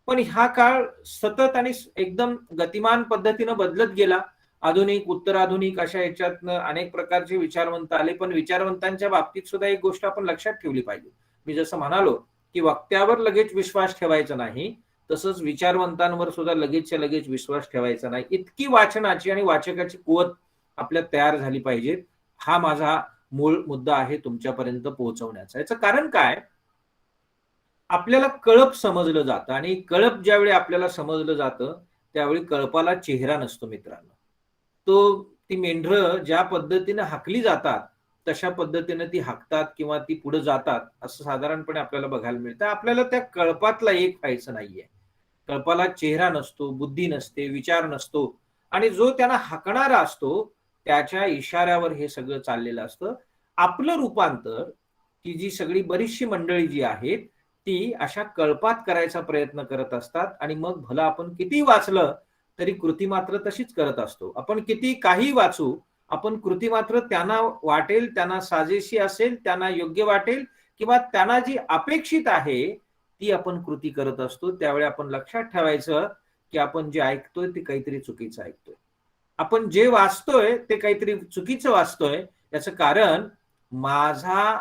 पण हा काळ सतत आणि एकदम गतिमान पद्धतीनं बदलत गेला. आधुनिक, उत्तराधुनिक अशा याच्यातनं अनेक प्रकारचे विचारवंत आले. पण विचारवंतांच्या बाबतीत सुद्धा एक गोष्ट आपण लक्षात ठेवली पाहिजे. मी जसं म्हणालो, की वक्त्यावर लगेच विश्वास ठेवायचा नाही, तसंच विचारवंतांवर सुद्धा लगेचच्या लगेच विश्वास ठेवायचा नाही. इतकी वाचनाची आणि वाचकाची कुवत आपल्यात तयार झाली पाहिजे. हा माझा मूळ मुद्दा आहे तुमच्यापर्यंत पोहोचवण्याचा. याचं कारण काय? आपल्याला कळप समजलं जातं आणि कळप ज्यावेळी आपल्याला समजलं जातं, त्यावेळी कळपाला चेहरा नसतो मित्रांनो. ती मेंढरं ज्या पद्धतीनं हाकली जातात, तशा पद्धतीनं ती हाकतात किंवा ती पुढे जातात, असं साधारणपणे आपल्याला बघायला मिळतं. आपल्याला त्या कळपातला एक व्हायचं नाहीये. कळपाला चेहरा नसतो, बुद्धी नसते, विचार नसतो आणि जो त्यांना हाकणारा असतो, त्याच्या इशाऱ्यावर हे सगळं चाललेलं असतं. आपलं रूपांतर, की जी सगळी बरीचशी मंडळी जी आहेत, ती अशा कळपात करायचा प्रयत्न करत असतात आणि मग भलं आपण किती वाचलं तरी कृती मात्र तशीच करत असतो. आपण किती काही वाचू, आपण कृती मात्र त्यांना वाटेल, त्यांना साजेशी असेल, त्यांना योग्य वाटेल किंवा त्यांना जी अपेक्षित आहे ती आपण कृती करत असतो. त्यावेळी आपण लक्षात ठेवायचं की आपण जे ऐकतोय ते काहीतरी चुकीचं ऐकतोय. आपण जे वाचतोय ते काहीतरी चुकीचं वाचतोय. याचं कारण माझा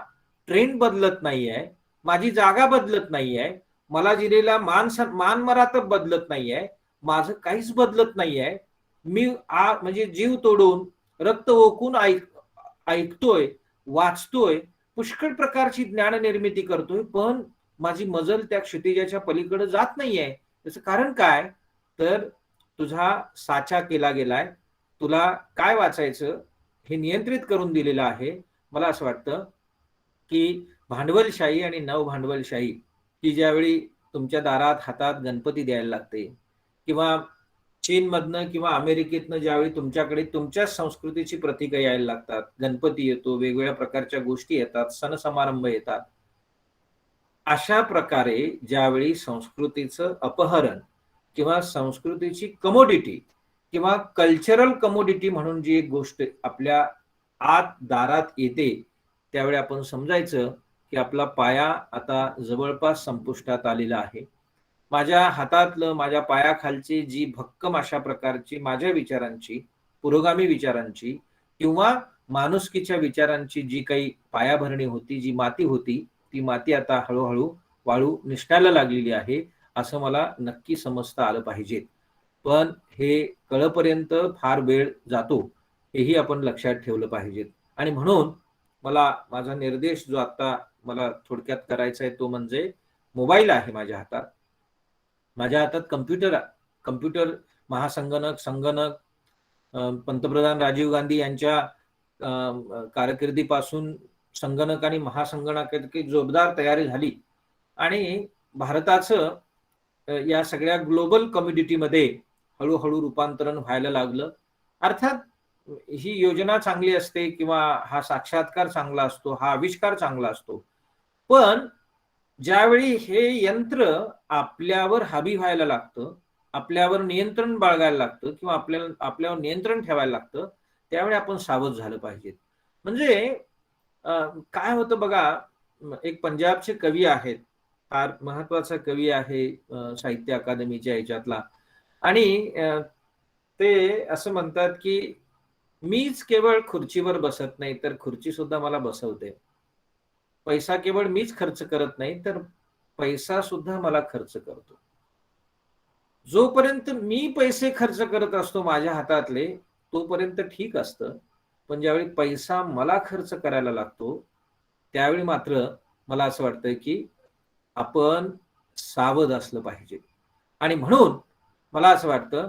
ट्रेंड बदलत नाहीये, माझी जागा बदलत नाहीये, मला दिलेला मान मरातब बदलत नाहीये, माझं काहीच बदलत नाहीये. मी म्हणजे जीव तोडून रक्त ओकून ऐकतोय, वाचतोय, पुष्कळ प्रकारची ज्ञान निर्मिती करतोय, पण माझी मजल त्या क्षितिजाच्या पलीकडे जात नाहीये. त्याचं कारण काय? तर तुझा साचा केला गेलाय. तुला काय वाचायचं हे नियंत्रित करून दिलेलं आहे. मला असं वाटतं की भांडवलशाही आणि नवभांडवलशाही ही ज्यावेळी तुमच्या दारात हातात गणपती द्यायला लागते किंवा चीनमधनं किंवा अमेरिकेतनं ज्यावेळी तुमच्याकडे तुमच्या संस्कृतीची प्रतीकं यायला लागतात, गणपती येतो, वेगवेगळ्या प्रकारच्या गोष्टी येतात, सण समारंभ येतात. अशा प्रकारे ज्यावेळी संस्कृतीचं अपहरण किंवा संस्कृतीची कमोडिटी किंवा कल्चरल कमोडिटी म्हणून जी एक गोष्ट आपल्या आत दारात येते, त्यावेळी आपण समजायचं की आपला पाया आता जवळपास संपुष्टात आलेला आहे. माझ्या हातातलं, माझ्या पायाखालची जी भक्कम अशा प्रकारची माझ्या विचारांची, पुरोगामी विचारांची किंवा माणुसकीच्या विचारांची जी काही पायाभरणी होती, जी माती होती, ती माती आता हळूहळू वाळू निष्ठायला लागलेली आहे, असं मला नक्की समजता आलं पाहिजे. पण हे कळेपर्यंत फार वेळ जातो, हेही आपण लक्षात ठेवलं पाहिजे. आणि म्हणून मला माझा निर्देश जो आता मला थोडक्यात करायचा आहे तो म्हणजे मोबाईल आहे माझ्या हातात. माझ्या हातात कम्प्युटर, महासंगणक, संगणक, पंतप्रधान राजीव गांधी यांच्या कारकिर्दीपासून संगणक आणि महासंगणकाची जोरदार तयारी झाली आणि भारताचं या सगळ्या ग्लोबल कम्युनिटीमध्ये हळूहळू रूपांतरण व्हायला लागलं. अर्थात ही योजना चांगली असते किंवा हा साक्षात्कार चांगला असतो, हा आविष्कार चांगला असतो, पण ज्यावेळी हे यंत्र आपल्यावर हावी व्हायला लागतं, आपल्यावर नियंत्रण बाळगायला लागतं किंवा आपल्यावर नियंत्रण ठेवायला लागतं, त्यावेळी आपण सावध झालं पाहिजे. म्हणजे काय होतं बघा, एक पंजाबचे कवी आहेत, फार महत्वाचा कवी आहे साहित्य अकादमीच्या याच्यातला, आणि ते असं म्हणतात की मीच केवळ खुर्चीवर बसत नाही तर खुर्ची सुद्धा मला बसवते. पैसा केवळ मीच खर्च करत नाही तर पैसा सुद्धा मला खर्च करतो. जोपर्यंत मी पैसे खर्च करत असतो माझ्या हातातले, तोपर्यंत ठीक असतं, पण ज्यावेळी पैसा मला खर्च करायला लागतो, त्यावेळी मात्र मला असं वाटतं की आपण सावध असलं पाहिजे. आणि म्हणून मला असं वाटतं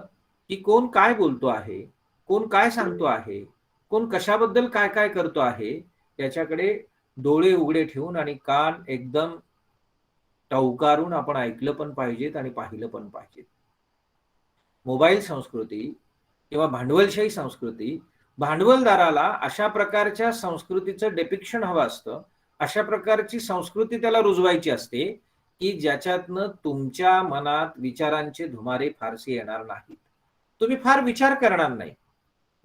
की कोण काय बोलतो आहे, कोण काय सांगतो आहे, कोण कशाबद्दल काय काय करतो आहे, याच्याकडे डोळे उघडे ठेवून आणि कान एकदम टवकारून आपण ऐकलं पण पाहिजेत आणि पाहिलं पण पाहिजे. मोबाईल संस्कृती किंवा भांडवलशाही संस्कृती, भांडवलदाराला अशा प्रकारच्या संस्कृतीचं डेपिक्शन हवं असतं, अशा प्रकारची संस्कृती त्याला रुजवायची असते की ज्याच्यातनं तुमच्या मनात विचारांचे धुमारे फारसे येणार नाहीत. तुम्ही फार विचार करणार नाही.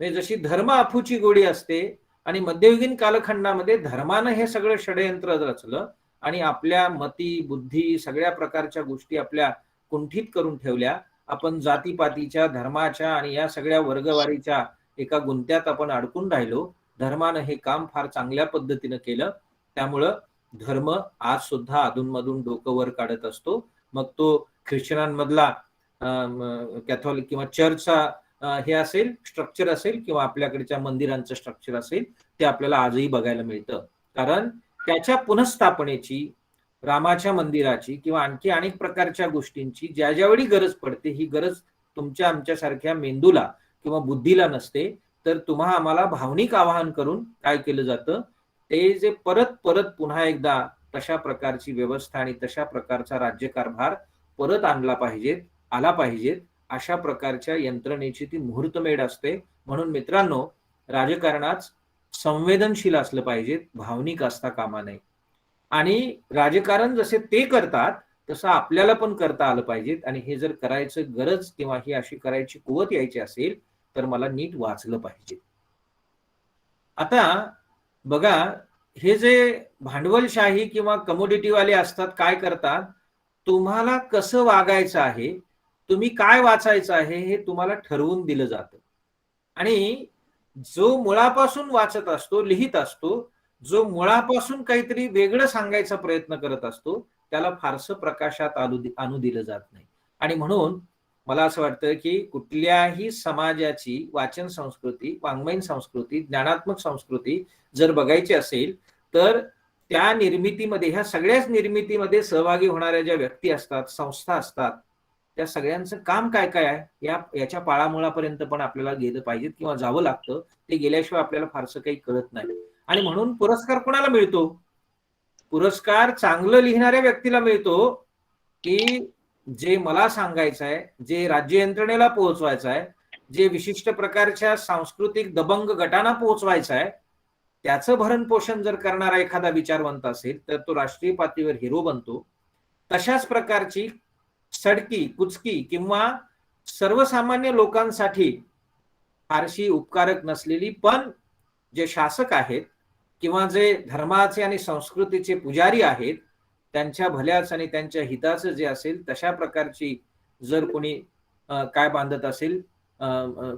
म्हणजे जशी धर्म अफूची गोडी असते आणि मध्ययुगीन कालखंडामध्ये धर्मानं हे सगळं षडयंत्र रचलं आणि आपल्या मती, बुद्धी, सगळ्या प्रकारच्या गोष्टी आपल्या कुंठित करून ठेवल्या. आपण जातीपातीच्या, धर्माच्या आणि या सगळ्या वर्गवारीच्या एका गुंत्यात आपण अडकून राहिलो. धर्मानं हे काम फार चांगल्या पद्धतीनं केलं. त्यामुळं धर्म आज सुद्धा अधूनमधून डोकं वर काढत असतो. मग तो ख्रिश्चनांमधला कॅथॉलिक किंवा चर्चचा हे असेल, स्ट्रक्चर असेल, किंवा आपल्याकडच्या मंदिरांचं स्ट्रक्चर असेल, ते आपल्याला आजही बघायला मिळतं. कारण त्याच्या पुनःस्थापनेची, रामाच्या मंदिराची किंवा आणखी अनेक प्रकारच्या गोष्टींची ज्या ज्यावेळी गरज पडते, ही गरज तुमच्या आमच्यासारख्या मेंदूला किंवा बुद्धीला नसते. तर तुम्हा आम्हाला भावनिक आवाहन करून काय केलं जातं, ते जे परत परत पुन्हा एकदा तशा प्रकारची व्यवस्था आणि तशा प्रकारचा राज्यकारभार परत आला पाहिजेत, अशा प्रकारच्या यंत्रणेची ती मुहूर्तमेढ असते. म्हणून मित्रांनो, राजकारणात संवेदनशील असलं पाहिजे, भावनिक असता कामा नये. आणि राजकारण जसे ते करतात तसं आपल्याला पण करता आलं पाहिजे. आणि हे जर करायचं गरज किंवा ही अशी करायची कुवत यायची असेल तर मला नीट वाचलं पाहिजे. आता बघा, हे जे भांडवलशाही किंवा कमोडिटीवाले असतात, काय करतात, तुम्हाला कसं वागायचं आहे, तुम्ही काय वाचायचं आहे, हे तुम्हाला ठरवून दिलं जातं. आणि जो मुळापासून वाचत असतो, लिहित असतो, जो मुळापासून काहीतरी वेगळं सांगायचा प्रयत्न करत असतो, त्याला फारसं प्रकाशात आणू दिलं जात नाही. आणि म्हणून मला असं वाटतं की कुठल्याही समाजाची वाचन संस्कृती, वाङ्मयीन संस्कृती, ज्ञानात्मक संस्कृती जर बघायची असेल तर त्या निर्मितीमध्ये, ह्या सगळ्याच निर्मितीमध्ये सहभागी होणाऱ्या ज्या व्यक्ती असतात, संस्था असतात, त्या सगळ्यांचं काम काय काय आहे याच्या पाळामुळापर्यंत पण आपल्याला गेलं पाहिजे किंवा जावं लागतं. ते गेल्याशिवाय आपल्याला फारसं काही कळत नाही. आणि म्हणून पुरस्कार कोणाला मिळतो? पुरस्कार चांगलं लिहिणाऱ्या व्यक्तीला मिळतो की जे मला सांगायचं आहे, जे राज्य यंत्रणेला पोहोचवायचं आहे, जे विशिष्ट प्रकारच्या सांस्कृतिक दबंग गटांना पोहोचवायचं आहे, त्याचं भरण पोषण जर करणारा एखादा विचारवंत असेल तर तो राष्ट्रीय पातळीवर हिरो बनतो. तशाच प्रकारची सडकी, कुचकी किंवा सर्वसामान्य लोकांसाठी फारशी उपकारक नसलेली पण जे शासक आहेत किंवा जे धर्माचे आणि संस्कृतीचे पुजारी आहेत, त्यांच्या भल्याच आणि त्यांच्या हिताचं जे असेल तशा प्रकारची जर कोणी काय बांधत असेल,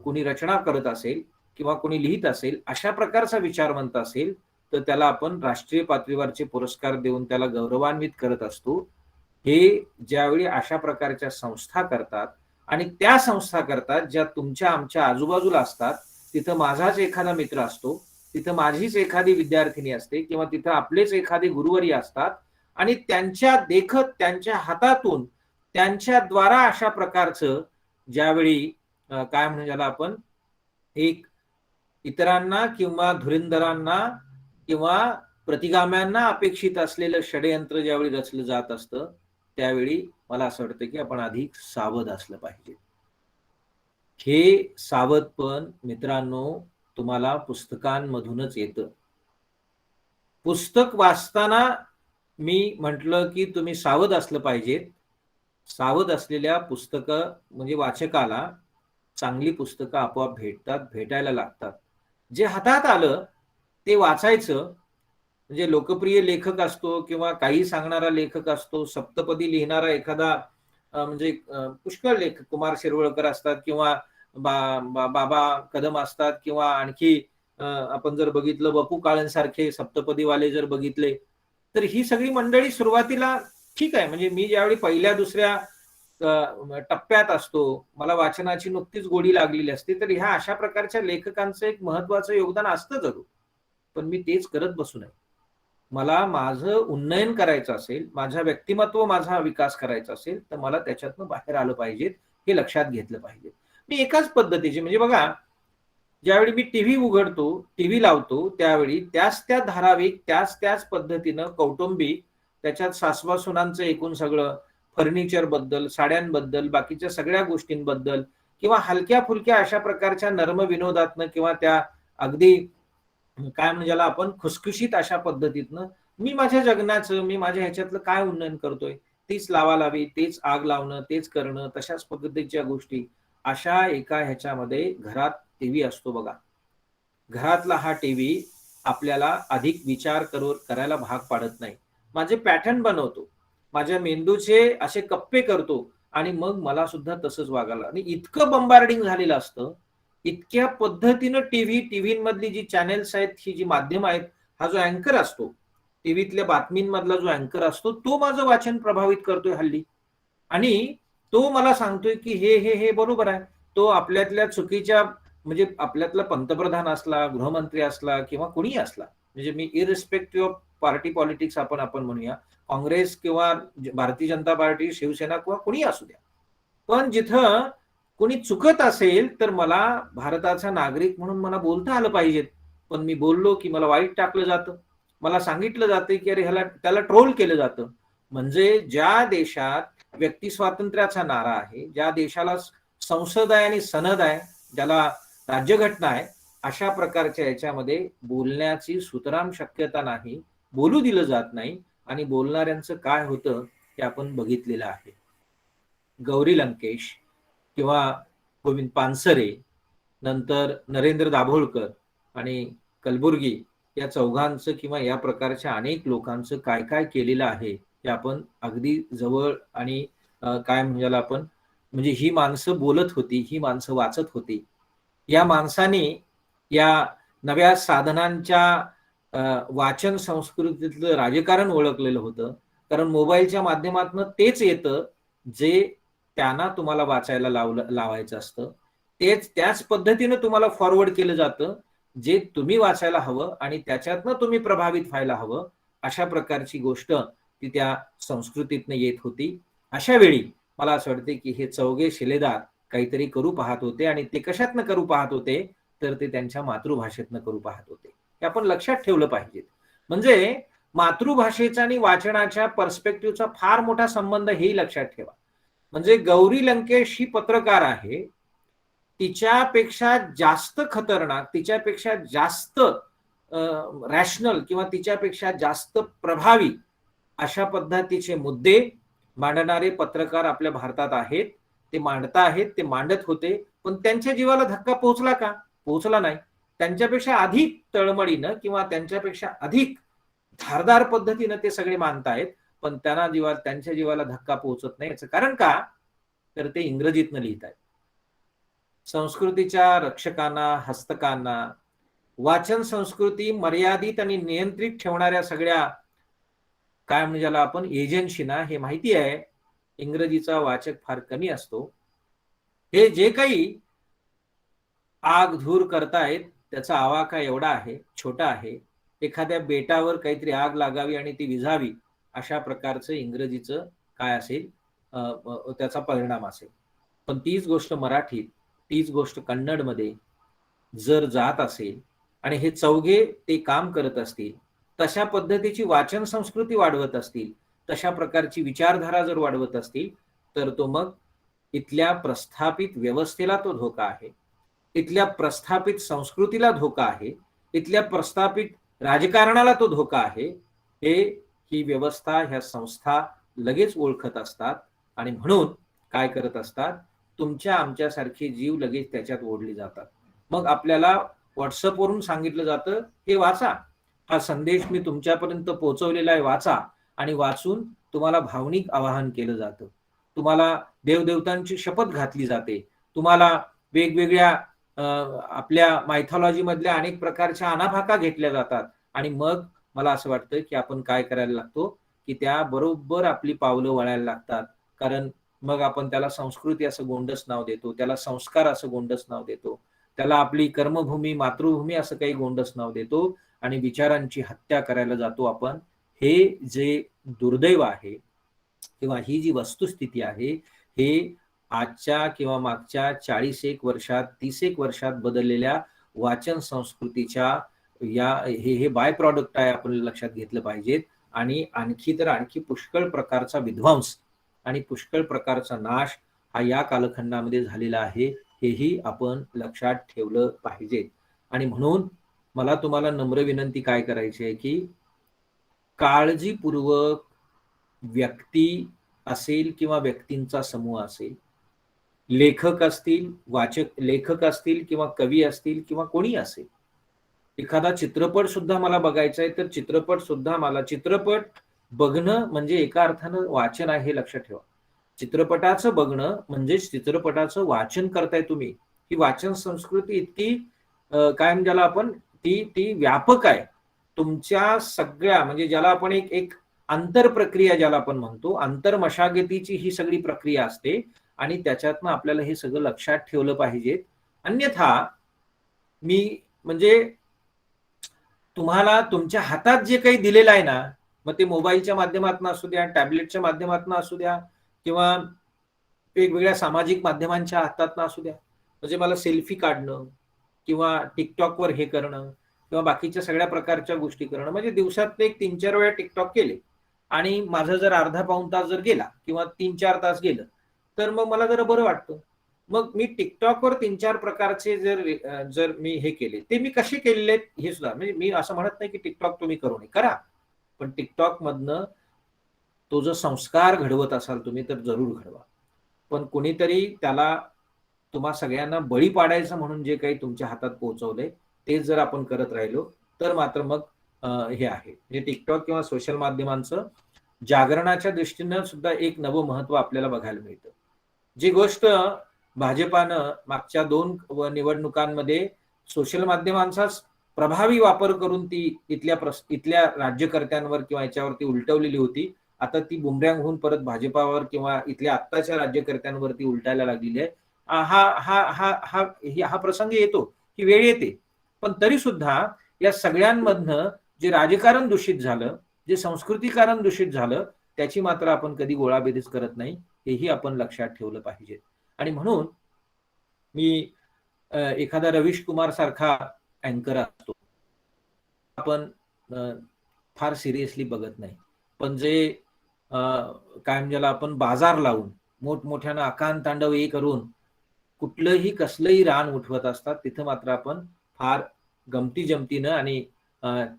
कोणी रचना करत असेल किंवा कोणी लिहित असेल, अशा प्रकारचा विचारवंत असेल तर त्याला आपण राष्ट्रीय पातळीवरचे पुरस्कार देऊन त्याला गौरवान्वित करत असतो. हे ज्यावेळी अशा प्रकारच्या संस्था करतात आणि त्या संस्था करतात ज्या तुमच्या आमच्या आजूबाजूला असतात, तिथं माझाच एखादा मित्र असतो, तिथं माझीच एखादी विद्यार्थिनी असते किंवा तिथं आपलेच एखादे गुरुवर्य असतात आणि त्यांच्या देखत, त्यांच्या हातातून, त्यांच्याद्वारा अशा प्रकारचं ज्यावेळी काय म्हणू ज्याला आपण एक इतरांना किंवा धुरींदरांना किंवा प्रतिगाम्यांना अपेक्षित असलेलं षडयंत्र ज्यावेळी रचलं जात असतं, त्यावेळी मला असं वाटतं की आपण अधिक सावध असलं पाहिजे. हे सावधपण मित्रांनो तुम्हाला पुस्तकांमधूनच येतं. पुस्तक वाचताना मी म्हटलं की तुम्ही सावध असलं पाहिजे. सावध असलेल्या पुस्तकं म्हणजे वाचकाला चांगली पुस्तकं आपोआप भेटायला लागतात. जे हातात आलं ते वाचायचं. म्हणजे लोकप्रिय लेखक असतो किंवा काही सांगणारा लेखक असतो, सप्तपदी लिहिणारा एखादा म्हणजे पुष्कळ लेखक, कुमार शिरवळकर असतात किंवा बाबा कदम असतात किंवा आणखी आपण जर बघितलं वपू काळेंसारखे सप्तपदीवाले जर बघितले तर ही सगळी मंडळी सुरुवातीला ठीक आहे. म्हणजे मी ज्यावेळी पहिल्या दुसऱ्या टप्प्यात असतो, मला वाचनाची नुकतीच गोडी लागलेली असते, तर ह्या अशा प्रकारच्या लेखकांचं एक महत्वाचं योगदान असतं जरूर. पण मी तेच करत बसू नये. मला माझं उन्नयन करायचं असेल, माझा व्यक्तिमत्व, माझा विकास करायचा असेल तर मला त्याच्यातनं बाहेर आलं पाहिजे, हे लक्षात घेतलं पाहिजे. मी एकाच पद्धतीचे म्हणजे बघा, ज्यावेळी मी टीव्ही उघडतो, टीव्ही लावतो, त्यावेळी त्या धाराविक त्याच पद्धतीनं कौटुंबिक, त्याच्यात सासवा सुनांचं एकूण सगळं, फर्निचर बद्दल, साड्यांबद्दल, बाकीच्या सगळ्या गोष्टींबद्दल किंवा हलक्या फुलक्या अशा प्रकारच्या नर्म विनोदातनं किंवा त्या अगदी काय म्हणजे ज्याला आपण खुसखुशीत अशा पद्धतीतनं मी माझ्या जगण्याचं, मी माझ्या ह्याच्यातलं काय उन्नयन करतोय, तीच लावालावी, तेच आग लावणं, तेच करणं, तशाच पद्धतीच्या गोष्टी, अशा एका ह्याच्यामध्ये घरात टीव्ही असतो बघा. घरातला हा टीव्ही आपल्याला अधिक विचार करायला भाग पाडत नाही. माझे पॅटर्न बनवतो, माझ्या मेंदूचे असे कप्पे करतो आणि मग मला सुद्धा तसंच वागायला आणि इतकं बंबार्डिंग झालेलं असतं, इतक्या पद्धतीनं टीव्हीमधली जी चॅनेल्स आहेत, ही जी माध्यम आहेत, हा जो अँकर असतो, टीव्हीतल्या बातमींमधला जो अँकर असतो, तो माझं वाचन प्रभावित करतोय हल्ली. आणि तो मला सांगतोय की हे हे हे बरोबर आहे. तो आपल्यातल्या चुकीच्या म्हणजे आपल्यातला पंतप्रधान असला, गृहमंत्री असला किंवा कुणीही असला, म्हणजे मी इररिस्पेक्टिव्ह ऑफ पार्टी पॉलिटिक्स आपण म्हणूया, काँग्रेस किंवा भारतीय जनता पार्टी, शिवसेना किंवा कुणी असू द्या. पण जिथं कोणी चुकत असेल तर मला भारताचा नागरिक म्हणून मला बोलता आलं पाहिजे. पण मी बोललो की मला वाईट टाकलं जातं, मला सांगितलं जातं की अरे त्याला ट्रोल केलं जातं. म्हणजे ज्या देशात व्यक्ती स्वातंत्र्याचा नारा आहे, ज्या देशाला संसद आहे आणि सनद आहे, ज्याला राज्यघटना आहे, अशा प्रकारच्या याच्यामध्ये बोलण्याची सुतराम शक्यता नाही, बोलू दिलं जात नाही आणि बोलणाऱ्यांचं काय होतं ते आपण बघितलेलं आहे. गौरी लंकेश किंवा गोविंद पानसरे, नंतर नरेंद्र दाभोळकर आणि कलबुर्गी या चौघांचं किंवा या प्रकारच्या अनेक लोकांचं काय काय केलेलं आहे हे आपण अगदी जवळ आणि काय म्हणजे आपण म्हणजे ही माणसं बोलत होती, ही माणसं वाचत होती. या माणसाने या नव्या साधनांच्या वाचन संस्कृतीतलं राजकारण ओळखलेलं होतं. कारण मोबाईलच्या माध्यमातून तेच येतं जे त्यांना तुम्हाला वाचायला लावायचं असतं. त्याच पद्धतीनं तुम्हाला फॉरवर्ड केलं जातं जे तुम्ही वाचायला हवं आणि त्याच्यातनं तुम्ही प्रभावित व्हायला हवं. अशा प्रकारची गोष्ट ती त्या संस्कृतीतनं येत होती. अशा वेळी मला असं वाटते की हे चौघे शिलेदार काहीतरी करू पाहत होते आणि ते कशातनं करू पाहत होते तर ते त्यांच्या मातृभाषेतनं करू पाहत होते. हे आपण लक्षात ठेवलं पाहिजे. म्हणजे मातृभाषेचा आणि वाचनाच्या पर्स्पेक्टिव्हचा फार मोठा संबंध हेही लक्षात ठेवा. म्हणजे गौरी लंकेश ही पत्रकार आहे, तिच्यापेक्षा जास्त खतरनाक, तिच्यापेक्षा जास्त रॅशनल किंवा तिच्यापेक्षा जास्त प्रभावी अशा पद्धतीचे मुद्दे मांडणारे पत्रकार आपल्या भारतात आहेत. ते मांडता आहेत, ते मांडत होते, पण त्यांच्या जीवाला धक्का पोहोचला का? पोहोचला नाही. त्यांच्यापेक्षा अधिक तळमळीनं किंवा त्यांच्यापेक्षा अधिक धारदार पद्धतीनं ते सगळे मानतायत, पण त्यांच्या जीवाला धक्का पोहोचत नाही. याचं कारण का? तर ते इंग्रजीतनं लिहित आहेत. संस्कृतीच्या रक्षकांना, हस्तकांना, वाचन संस्कृती मर्यादित आणि नियंत्रित ठेवणाऱ्या सगळ्या काय म्हणजे ज्याला आपण एजन्सीना हे माहिती आहे इंग्रजीचा वाचक फार कमी असतो. हे जे काही आग धूर करतायत त्याचा आवाका एवढा आहे, छोटा आहे. एखाद्या बेटावर काहीतरी आग लागावी आणि ती विझावी अशा प्रकारचं इंग्रजीचं काय असेल त्याचा परिणाम असेल. पण तीच गोष्ट मराठीत, तीच गोष्ट कन्नडमध्ये जर जात असेल आणि हे चौघे ते काम करत असतील, तशा पद्धतीची वाचन संस्कृती वाढवत असतील, तशा प्रकारची विचारधारा जर वाढवत असतील, तर तो मग इथल्या प्रस्थापित व्यवस्थेला तो धोका आहे, इथल्या प्रस्थापित संस्कृतीला धोका आहे, इथल्या प्रस्थापित राजकारणाला तो धोका आहे. ही व्यवस्था, ह्या संस्था लगेच ओळखत असतात आणि म्हणून काय करत असतात, तुमच्या आमच्यासारखे जीव लगेच त्याच्यात ओढले जातात. मग आपल्याला व्हॉट्सअपवरून सांगितलं जातं, हे वाचा, हा संदेश मी तुमच्यापर्यंत पोहोचवलेला आहे, वाचा. आणि वाचून तुम्हाला भावनिक आवाहन केलं जातं, तुम्हाला देवदेवतांची शपथ घातली जाते, तुम्हाला वेगवेगळ्या आपल्या मायथॉलॉजी मधल्या अनेक प्रकारच्या अनाभाका घेतल्या जातात. आणि मग मला असं वाटतं की आपण काय करायला लागतो की त्या बरोबर आपली पावलं वळायला लागतात. कारण मग आपण त्याला संस्कृती असं गोंडस नाव देतो, त्याला संस्कार असं गोंडस नाव देतो, त्याला आपली कर्मभूमी, मातृभूमी असं काही गोंडस नाव देतो आणि विचारांची हत्या करायला जातो आपण. हे जे दुर्दैव आहे किंवा ही जी वस्तुस्थिती आहे, हे आजच्या किंवा मागच्या 40 वर्षात, 30 वर्षात बदललेल्या वाचन संस्कृतीच्या हे बाय प्रॉडक्ट आहे, आपण लक्षात घेतलं पाहिजेत. आणि आणखी पुष्कळ प्रकारचा विध्वंस आणि पुष्कळ प्रकारचा नाश हा या कालखंडामध्ये झालेला आहे, हेही आपण लक्षात ठेवलं पाहिजे. आणि म्हणून मला तुम्हाला नम्र विनंती काय करायची आहे की काळजीपूर्वक व्यक्ती असेल किंवा व्यक्तींचा समूह असेल, लेखक असतील, लेखक असतील किंवा कवी असतील किंवा कोणी असेल, एखादा चित्रपट सुद्धा मला बघायचा आहे तर चित्रपट बघणं म्हणजे एका अर्थानं वाचन आहे हे लक्षात ठेवा. चित्रपटाचं बघणं म्हणजेच चित्रपटाचं वाचन करताय तुम्ही. ही वाचन संस्कृती इतकी काय म्हणजे ज्याला आपण ती व्यापक आहे. तुमच्या सगळ्या म्हणजे ज्याला आपण एक आंतर प्रक्रिया ज्याला आपण म्हणतो, आंतरमशागतीची ही सगळी प्रक्रिया असते आणि त्याच्यातनं आपल्याला हे सगळं लक्षात ठेवलं पाहिजे. अन्यथा मी म्हणजे तुम्हाला तुमच्या हातात जे काही दिलेलं आहे ना, मग ते मोबाईलच्या माध्यमातून असू द्या, टॅबलेटच्या माध्यमातून असू द्या किंवा वेगवेगळ्या सामाजिक माध्यमांच्या हातातून असू द्या, म्हणजे मला सेल्फी काढणं किंवा टिकटॉकवर हे करणं किंवा बाकीच्या सगळ्या प्रकारच्या गोष्टी करणं, म्हणजे दिवसात एक 3-4 वेळा टिकटॉक केले आणि माझं जर अर्धा पाऊण तास जर गेला किंवा 3-4 तास गेलं तर मग मला जरा बरं वाटतं. मग मी टिकटॉकवर 3-4 प्रकारचे जर मी हे केले, ते मी कसे केलेले आहेत हे सुद्धा, म्हणजे मी असं म्हणत नाही की टिकटॉक तुम्ही करू नये, करा. पण टिकटॉक मधनं तो जो संस्कार घडवत असाल तुम्ही तर जरूर घडवा. पण कोणीतरी त्याला तुम्हा सगळ्यांना बळी पाडायचं म्हणून जे काही तुमच्या हातात पोहोचवलंय तेच जर आपण करत राहिलो तर मात्र मग हे आहे म्हणजे टिकटॉक किंवा सोशल माध्यमांचं जागरणाच्या दृष्टीनं सुद्धा एक नवं महत्व आपल्याला बघायला मिळतं. जी गोष्ट भाजपानं मागच्या 2 निवडणुकांमध्ये सोशल माध्यमांचाच प्रभावी वापर करून ती इथल्या राज्यकर्त्यांवर किंवा याच्यावरती उलटवलेली होती, आता ती बुमरँग होऊन परत भाजपावर किंवा इथल्या आत्ताच्या राज्यकर्त्यांवरती उलटायला लागलेली आहे. हा प्रसंग येतो, ही वेळ येते. पण तरी सुद्धा या सगळ्यांमधनं जे राजकारण दूषित झालं, जे संस्कृतीकरण दूषित झालं, त्याची मात्र आपण कधी गोळाबेरीज करत नाही, हेही आपण लक्षात ठेवलं पाहिजे. आणि म्हणून मी एखादा रवीश कुमार सारखा अँकर असतो, आपण फार सिरियसली बघत नाही. पण जे काय ज्याला आपण बाजार लावून मोठमोठ्यानं आकांत तांडव हे करून कुठलंही कसलंही रान उठवत असतात, तिथं मात्र आपण फार गमती जमतीनं आणि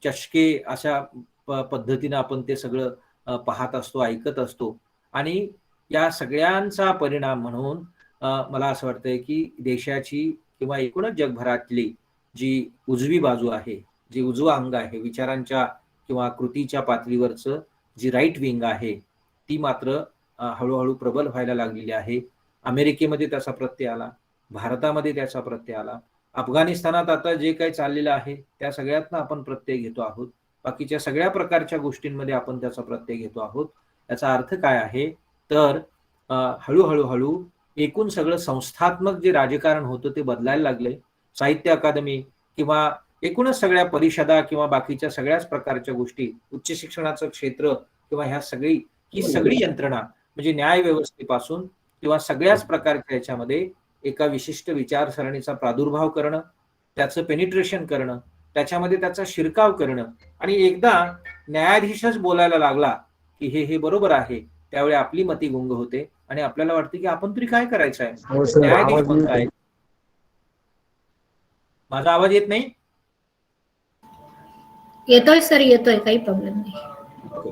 चषके अशा पद्धतीनं आपण ते सगळं पाहत असतो, ऐकत असतो. आणि या सगळ्यांचा परिणाम म्हणून मला असं वाटतंय की देशाची किंवा एकूणच जगभरातली जी उजवी बाजू आहे, जी उजवा अंग आहे, विचारांच्या किंवा कृतीच्या पातळीवरचं जी राईट विंग आहे, ती मात्र हळूहळू प्रबल व्हायला लागलेली आहे. अमेरिकेमध्ये त्याचा प्रत्यय आला, भारतामध्ये त्याचा प्रत्यय आला, अफगाणिस्तानात आता जे काही चाललेलं आहे त्या सगळ्यातनं आपण प्रत्यय घेतो आहोत, बाकीच्या सगळ्या प्रकारच्या गोष्टींमध्ये आपण त्याचा प्रत्यय घेतो आहोत. याचा अर्थ काय आहे तर हळूहळू एकूण सगळं संस्थात्मक जे राजकारण होतं ते बदलायला लागलंय. साहित्य अकादमी किंवा एकूणच सगळ्या परिषदा किंवा बाकीच्या सगळ्याच प्रकारच्या गोष्टी, उच्च शिक्षणाचं क्षेत्र किंवा ही सगळी यंत्रणा म्हणजे न्याय व्यवस्थेपासून किंवा सगळ्याच प्रकारच्या याच्यामध्ये एका विशिष्ट विचारसरणीचा प्रादुर्भाव करणं, त्याचं पेनिट्रेशन करणं, त्याच्यामध्ये त्याचा शिरकाव करणं आणि एकदा न्यायाधीशच बोलायला लागला की हे बरोबर आहे, त्यावेळी आपली मती गुंग होते आणि आपल्याला वाटते की आपण तरी काय करायचं आहे, न्यायाधीश म्हणताय. माझा आवाज येत नाही? येतोय सर, येतोय, काही प्रॉब्लेम नाही.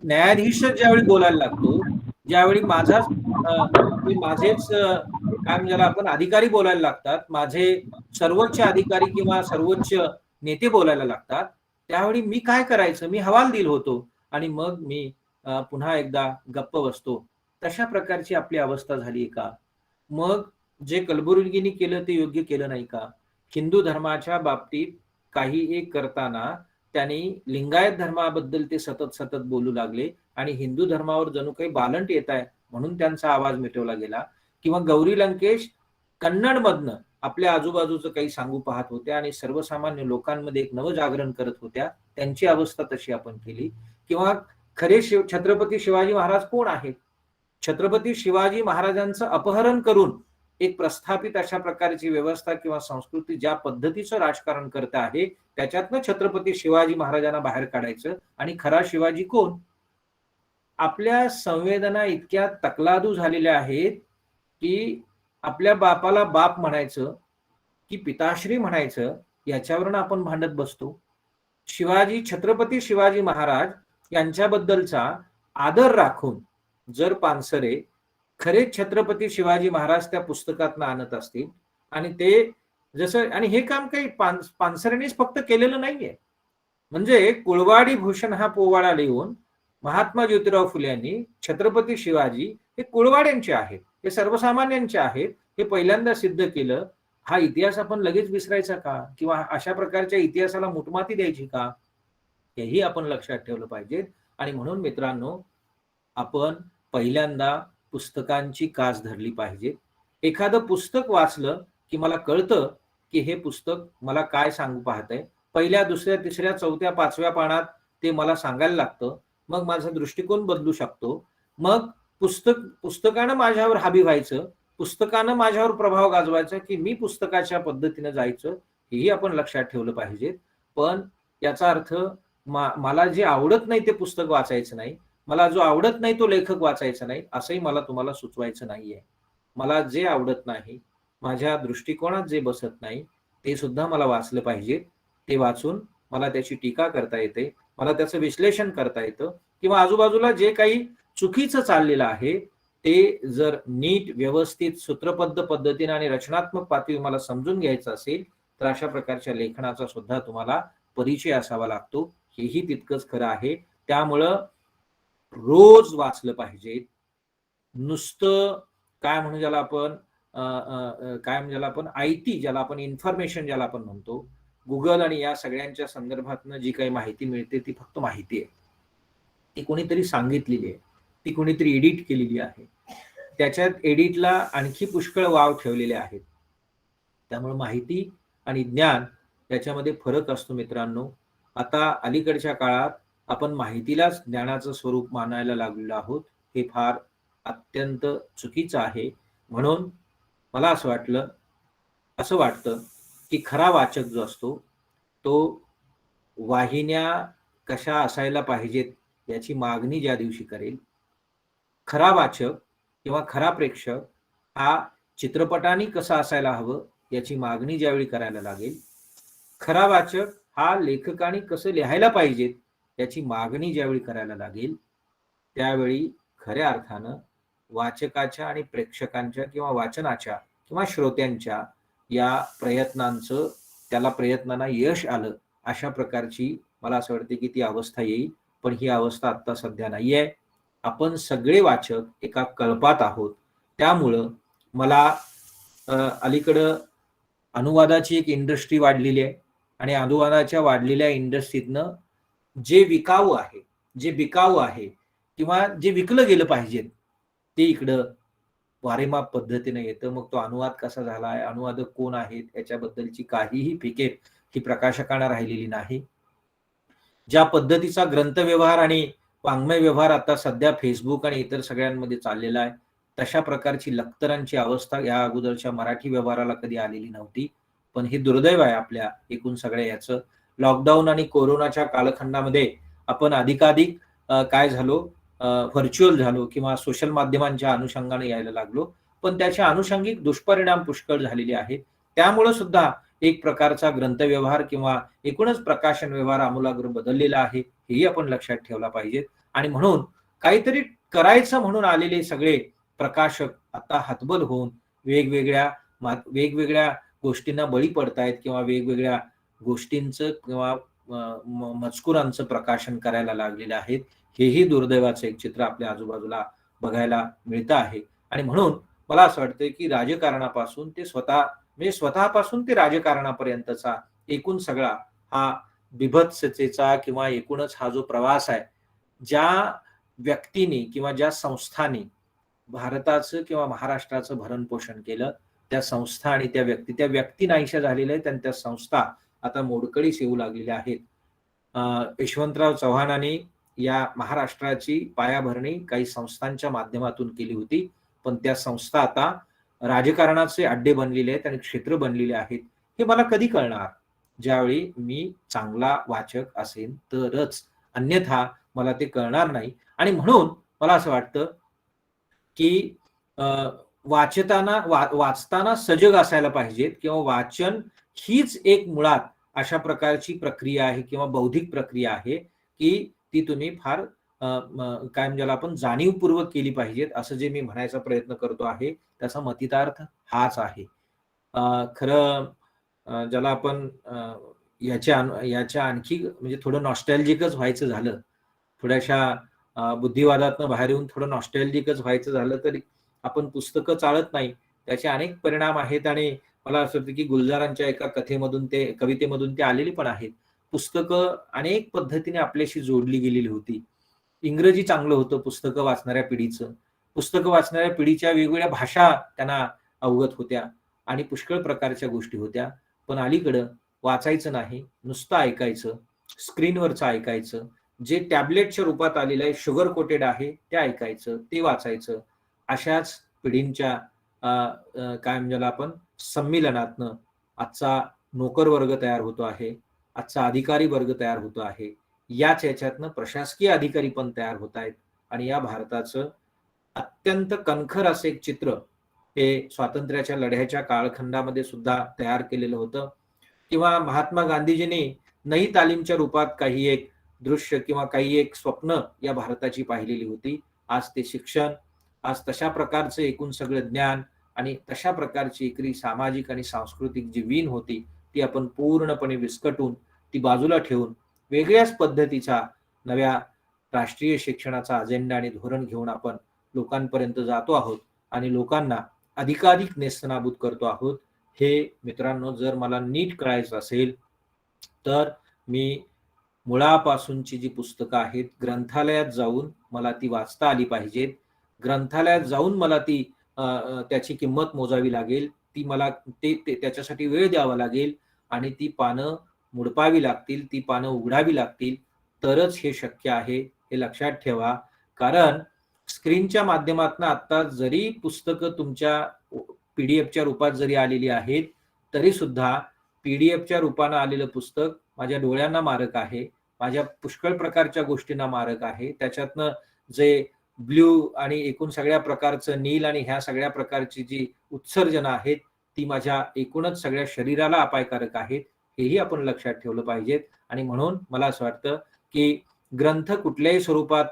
न्यायाधीश ज्यावेळी बोलायला लागतो, ज्यावेळी माझेच काय म्हणजे आपण अधिकारी बोलायला लागतात, माझे सर्वोच्च अधिकारी किंवा सर्वोच्च नेते बोलायला लागतात, त्यावेळी मी काय करायचं, मी हवालदिल होतो आणि मग मी पुन्हा एकदा गप्प बसतो. तशा प्रकारची आपली अवस्था झाली का? मग जे कलबुर्गीनी केलं ते योग्य केलं नाही का? हिंदू धर्माच्या बाबतीत काही एक करताना त्यांनी लिंगायत धर्माबद्दल ते सतत बोलू लागले आणि हिंदू धर्मावर जणू काही बालंट येत आहे म्हणून त्यांचा आवाज मिटवला गेला. किंवा गौरी लंकेश कन्नड मधनं आपल्या आजूबाजूचं काही सांगू पाहत होत्या आणि सर्वसामान्य लोकांमध्ये एक नवजागरण करत होत्या, त्यांची अवस्था तशी आपण केली. किंवा खरे छत्रपती शिवाजी महाराज कोण आहेत? छत्रपती शिवाजी महाराजांचं अपहरण करून एक प्रस्थापित अशा प्रकारची व्यवस्था किंवा संस्कृती ज्या पद्धतीचं राजकारण करत आहे, त्याच्यातनं छत्रपती शिवाजी महाराजांना बाहेर काढायचं. आणि खरा शिवाजी कोण? आपल्या संवेदना इतक्या तकलादू झालेल्या आहेत की आपल्या बापाला बाप म्हणायचं की पिताश्री म्हणायचं, याच्यावरून आपण भांडत बसतो. छत्रपती शिवाजी महाराज यांच्याबद्दलचा आदर राखून जर पानसरे खरे छत्रपती शिवाजी महाराज त्या पुस्तकातनं आणत असतील, आणि ते जसं, आणि हे काम काही पानसरेंनीच फक्त केलेलं नाहीये. म्हणजे कुळवाडी भूषण हा पोवाडा लिहून महात्मा ज्योतिराव फुले यांनी छत्रपती शिवाजी हे कुळवाड्यांचे आहेत, हे सर्वसामान्यांचे आहेत, हे पहिल्यांदा सिद्ध केलं. हा इतिहास आपण लगेच विसरायचा का, किंवा अशा प्रकारच्या इतिहासाला मुठमाती द्यायची का, हेही आपण लक्षात ठेवलं पाहिजे. आणि म्हणून मित्रांनो, आपण पहिल्यांदा पुस्तकांची कास धरली पाहिजे. एखादं पुस्तक वाचलं की मला कळतं की हे पुस्तक मला काय सांगू पाहतंय. पहिल्या, दुसऱ्या, तिसऱ्या, चौथ्या, पाचव्या पानात ते मला सांगायला लागतं. मग माझा दृष्टिकोन बदलू शकतो. मग पुस्तकानं माझ्यावर हावी व्हायचं, पुस्तकानं माझ्यावर प्रभाव गाजवायचा, की मी पुस्तकाच्या पद्धतीनं जायचं, हेही आपण लक्षात ठेवलं पाहिजे. पण याचा अर्थ मला जे आवडत नाही ते पुस्तक वाचायचं नाही, मला जो आवडत नाही तो लेखक वाचायचा नाही, असंही मला तुम्हाला सुचवायचं नाहीये. मला जे आवडत नाही, माझ्या दृष्टिकोनात जे बसत नाही, ते सुद्धा मला वाचलं पाहिजे. ते वाचून मला त्याची टीका करता येते, मला त्याचं विश्लेषण करता येतं, किंवा आजूबाजूला जे काही चुकीचं चाललेलं आहे ते जर नीट, व्यवस्थित, सूत्रबद्ध पद्धतीने आणि रचनात्मक पातळीवर मला समजून घ्यायचं असेल, तर अशा प्रकारच्या लेखनाचा सुद्धा तुम्हाला परिचय असावा लागतो. हेही तितकंच खरं आहे. त्यामुळं रोज वाचलं पाहिजे. नुसतं काय म्हणू ज्याला आपण ज्याला आपण आयटी, ज्याला आपण इन्फॉर्मेशन ज्याला आपण म्हणतो, गुगल आणि या सगळ्यांच्या संदर्भातनं जी काही माहिती मिळते ती फक्त माहिती आहे. ती कोणीतरी सांगितलेली आहे, ती कोणीतरी एडिट केलेली आहे. त्याच्यात एडिटला आणखी पुष्कळ वाव ठेवलेले आहेत. त्यामुळे माहिती आणि ज्ञान याच्यामध्ये फरक असतो मित्रांनो. आता अलीकडच्या काळात आपण माहितीलाच ज्ञानाचं स्वरूप मानायला लागलेलो आहोत. हे फार अत्यंत चुकीचं आहे. म्हणून मला असं वाटतं की खरा वाचक जो असतो तो वाहिन्या कशा असायला पाहिजेत याची मागणी ज्या दिवशी करेल, खरा वाचक किंवा खरा प्रेक्षक हा चित्रपटांनी कसा असायला हवं याची मागणी ज्यावेळी करायला लागेल, खरा वाचक हा लेखकांनी कसं लिहायला पाहिजेत याची मागणी ज्यावेळी करायला लागेल, त्यावेळी खऱ्या अर्थानं वाचकाच्या आणि प्रेक्षकांच्या किंवा वाचनाच्या किंवा श्रोत्यांच्या या प्रयत्नांना यश आलं, अशा प्रकारची मला असं वाटते की ती अवस्था येईल. पण ही अवस्था आता सध्या नाही आहे. आपण सगळे वाचक एका कळपात आहोत. त्यामुळं मला अलीकडं अनुवादाची एक इंडस्ट्री वाढलेली आहे, आणि अनुवादाच्या वाढलेल्या इंडस्ट्रीतनं जे बिकाऊ आहे किंवा जे विकलं गेलं पाहिजे ते इकडं वारेमाप पद्धतीने येतं. मग तो अनुवाद कसा झालाय, अनुवादक कोण आहेत, याच्याबद्दलची काहीही फिकीर ही प्रकाशकांना राहिलेली नाही. ज्या पद्धतीचा ग्रंथव्यवहार आणि वाङ्मय व्यवहार आता सध्या फेसबुक आणि इतर सगळ्यांमध्ये चाललेला आहे, तशा प्रकारची लक्तरांची अवस्था या अगोदरच्या मराठी व्यवहाराला कधी आलेली नव्हती. पण हे दुर्दैव आहे आपल्या एकूण सगळ्या याचं. लॉकडाऊन आणि कोरोनाच्या कालखंडामध्ये आपण अधिकाधिक काय झालो, व्हर्च्युअल झालो किंवा सोशल माध्यमांच्या अनुषंगाने यायला लागलो. पण त्याच्या अनुषंगिक दुष्परिणाम पुष्कळ झालेले आहेत. त्यामुळे सुद्धा एक प्रकारचा ग्रंथव्यवहार किंवा एकूणच प्रकाशन व्यवहार आमूलाग्र बदललेला आहे, हेही आपण लक्षात ठेवला पाहिजे. आणि म्हणून काहीतरी करायचं म्हणून आलेले सगळे प्रकाशक आता हतबल होऊन वेगवेगळ्या गोष्टींना बळी पडतायत किंवा वेगवेगळ्या गोष्टींचं किंवा मजकुरांचं प्रकाशन करायला लागलेले आहेत. हेही दुर्दैवाचं एक चित्र आपल्या आजूबाजूला बघायला मिळतं आहे. आणि म्हणून मला असं वाटतं की राजकारणापासून ते स्वतःपासून ते राजकारणापर्यंतचा एकूण सगळा हा बिभत्सतेचा किंवा एकूणच हा जो प्रवास आहे, ज्या व्यक्तीने किंवा ज्या संस्थांनी भारताचं किंवा महाराष्ट्राचं भरण पोषण केलं, त्या संस्था आणि त्या व्यक्ती नाहीशा झालेल्या आहेत आणि त्या संस्था आता मोडकळीस येऊ लागलेल्या आहेत. यशवंतराव चव्हाणांनी या महाराष्ट्राची पायाभरणी काही संस्थांच्या माध्यमातून केली होती, पण त्या संस्था आता राजकारणाचे अड्डे बनलेले आहेत आणि क्षेत्र बनलेले आहेत. हे मला कधी कळणार? ज्यावेळी मी चांगला वाचक असेल तरच, अन्यथा मला ते कळणार नाही. आणि म्हणून मला असं वाटतं की वाचताना सजग असायला पाहिजेत किंवा वाचन हीच एक मुळात अशा प्रकारची प्रक्रिया आहे किंवा बौद्धिक प्रक्रिया आहे की ती तुम्ही फार काय म्हणजे आपण जाणीवपूर्वक केली पाहिजेत, असं जे मी म्हणायचा प्रयत्न करतो आहे त्याचा मतितार्थ हाच आहे. खरं ज्याला आपण याच्या आणखी म्हणजे थोडं नॉस्टॅल्जिकच व्हायचं झालं, थोड्याशा बुद्धिवादातनं बाहेर येऊन थोडं नॉस्टॅल्जिकच व्हायचं झालं तरी आपण पुस्तकं चाळत नाही, त्याचे अनेक परिणाम आहेत. आणि मला असं वाटतं की गुलजारांच्या एका कवितेमधून ते आलेली पण आहेत. पुस्तकं अनेक पद्धतीने आपल्याशी जोडली गेलेली होती. इंग्रजी चांगलं होतं पुस्तकं वाचणाऱ्या पिढीचं, पुस्तकं वाचणाऱ्या पिढीच्या वेगवेगळ्या भाषा त्यांना अवगत होत्या आणि पुष्कळ प्रकारच्या गोष्टी होत्या. पण अलीकडं वाचायचं नाही, नुसतं ऐकायचं, स्क्रीनवरचं ऐकायचं, जे टॅबलेटच्या रूपात आलेलं आहे, शुगर कोटेड आहे, ते ऐकायचं, ते वाचायचं. अशाच पिढींच्या काय म्हणजे आपण संमिलनातनं आजचा नोकर वर्ग तयार होतो आहे, आजचा अधिकारी वर्ग तयार होतो आहे, याच याच्यातनं प्रशासकीय अधिकारी पण तयार होत आहेत. आणि या भारताचं अत्यंत कणखर असं एक चित्र हे स्वातंत्र्याच्या लढ्याच्या कालखंडामध्ये सुद्धा तयार केलेलं होतं. किंवा महात्मा गांधीजींनी नई तालीमच्या रूपात काही एक दृश्य किंवा काही एक स्वप्न या भारताची पाहिलेली होती. आज ते शिक्षण, आज तशा प्रकारचं एकूण सगळं ज्ञान आणि तशा प्रकारची एकरी सामाजिक आणि सांस्कृतिक जी वीण होती ती आपण पूर्णपणे विस्कटून ती बाजूला ठेवून वेगळ्याच पद्धतीचा नव्या राष्ट्रीय शिक्षणाचा अजेंडा आणि धोरण घेऊन आपण लोकांपर्यंत जातो आहोत आणि लोकांना अधिकाधिक नेस्तनाबूत करतो आहोत. हे मित्रांनो जर मला नीट कळायचं असेल तर मी मुळापासूनची जी पुस्तकं आहेत ग्रंथालयात जाऊन मला ती वाचता आली पाहिजेत. ग्रंथालयात जाऊन मला ती त्याची किंमत मोजावी लागेल, ती मला त्याच्यासाठी वेळ द्यावा लागेल आणि ती पानं मुडपावी लागतील, ती पानं उघडावी लागतील, तरच हे शक्य आहे. हे लक्षात ठेवा. कारण स्क्रीनच्या माध्यमातून आता जरी पुस्तकं तुमच्या पीडीएफच्या रूपात जरी आलेली आहेत तरी सुद्धा पीडीएफच्या रूपानं आलेलं पुस्तक माझ्या डोळ्यांना मारक आहे, माझ्या पुष्कळ प्रकारच्या गोष्टींना मारक आहे. त्याच्यातनं जे ब्ल्यू आणि एकूण सगळ्या प्रकारचं नील आणि ह्या सगळ्या प्रकारची जी उत्सर्जनं आहेत ती माझ्या एकूणच सगळ्या शरीराला अपायकारक आहेत, हेही आपण लक्षात ठेवलं पाहिजेत. आणि म्हणून मला असं वाटतं की ग्रंथ कुठल्याही स्वरूपात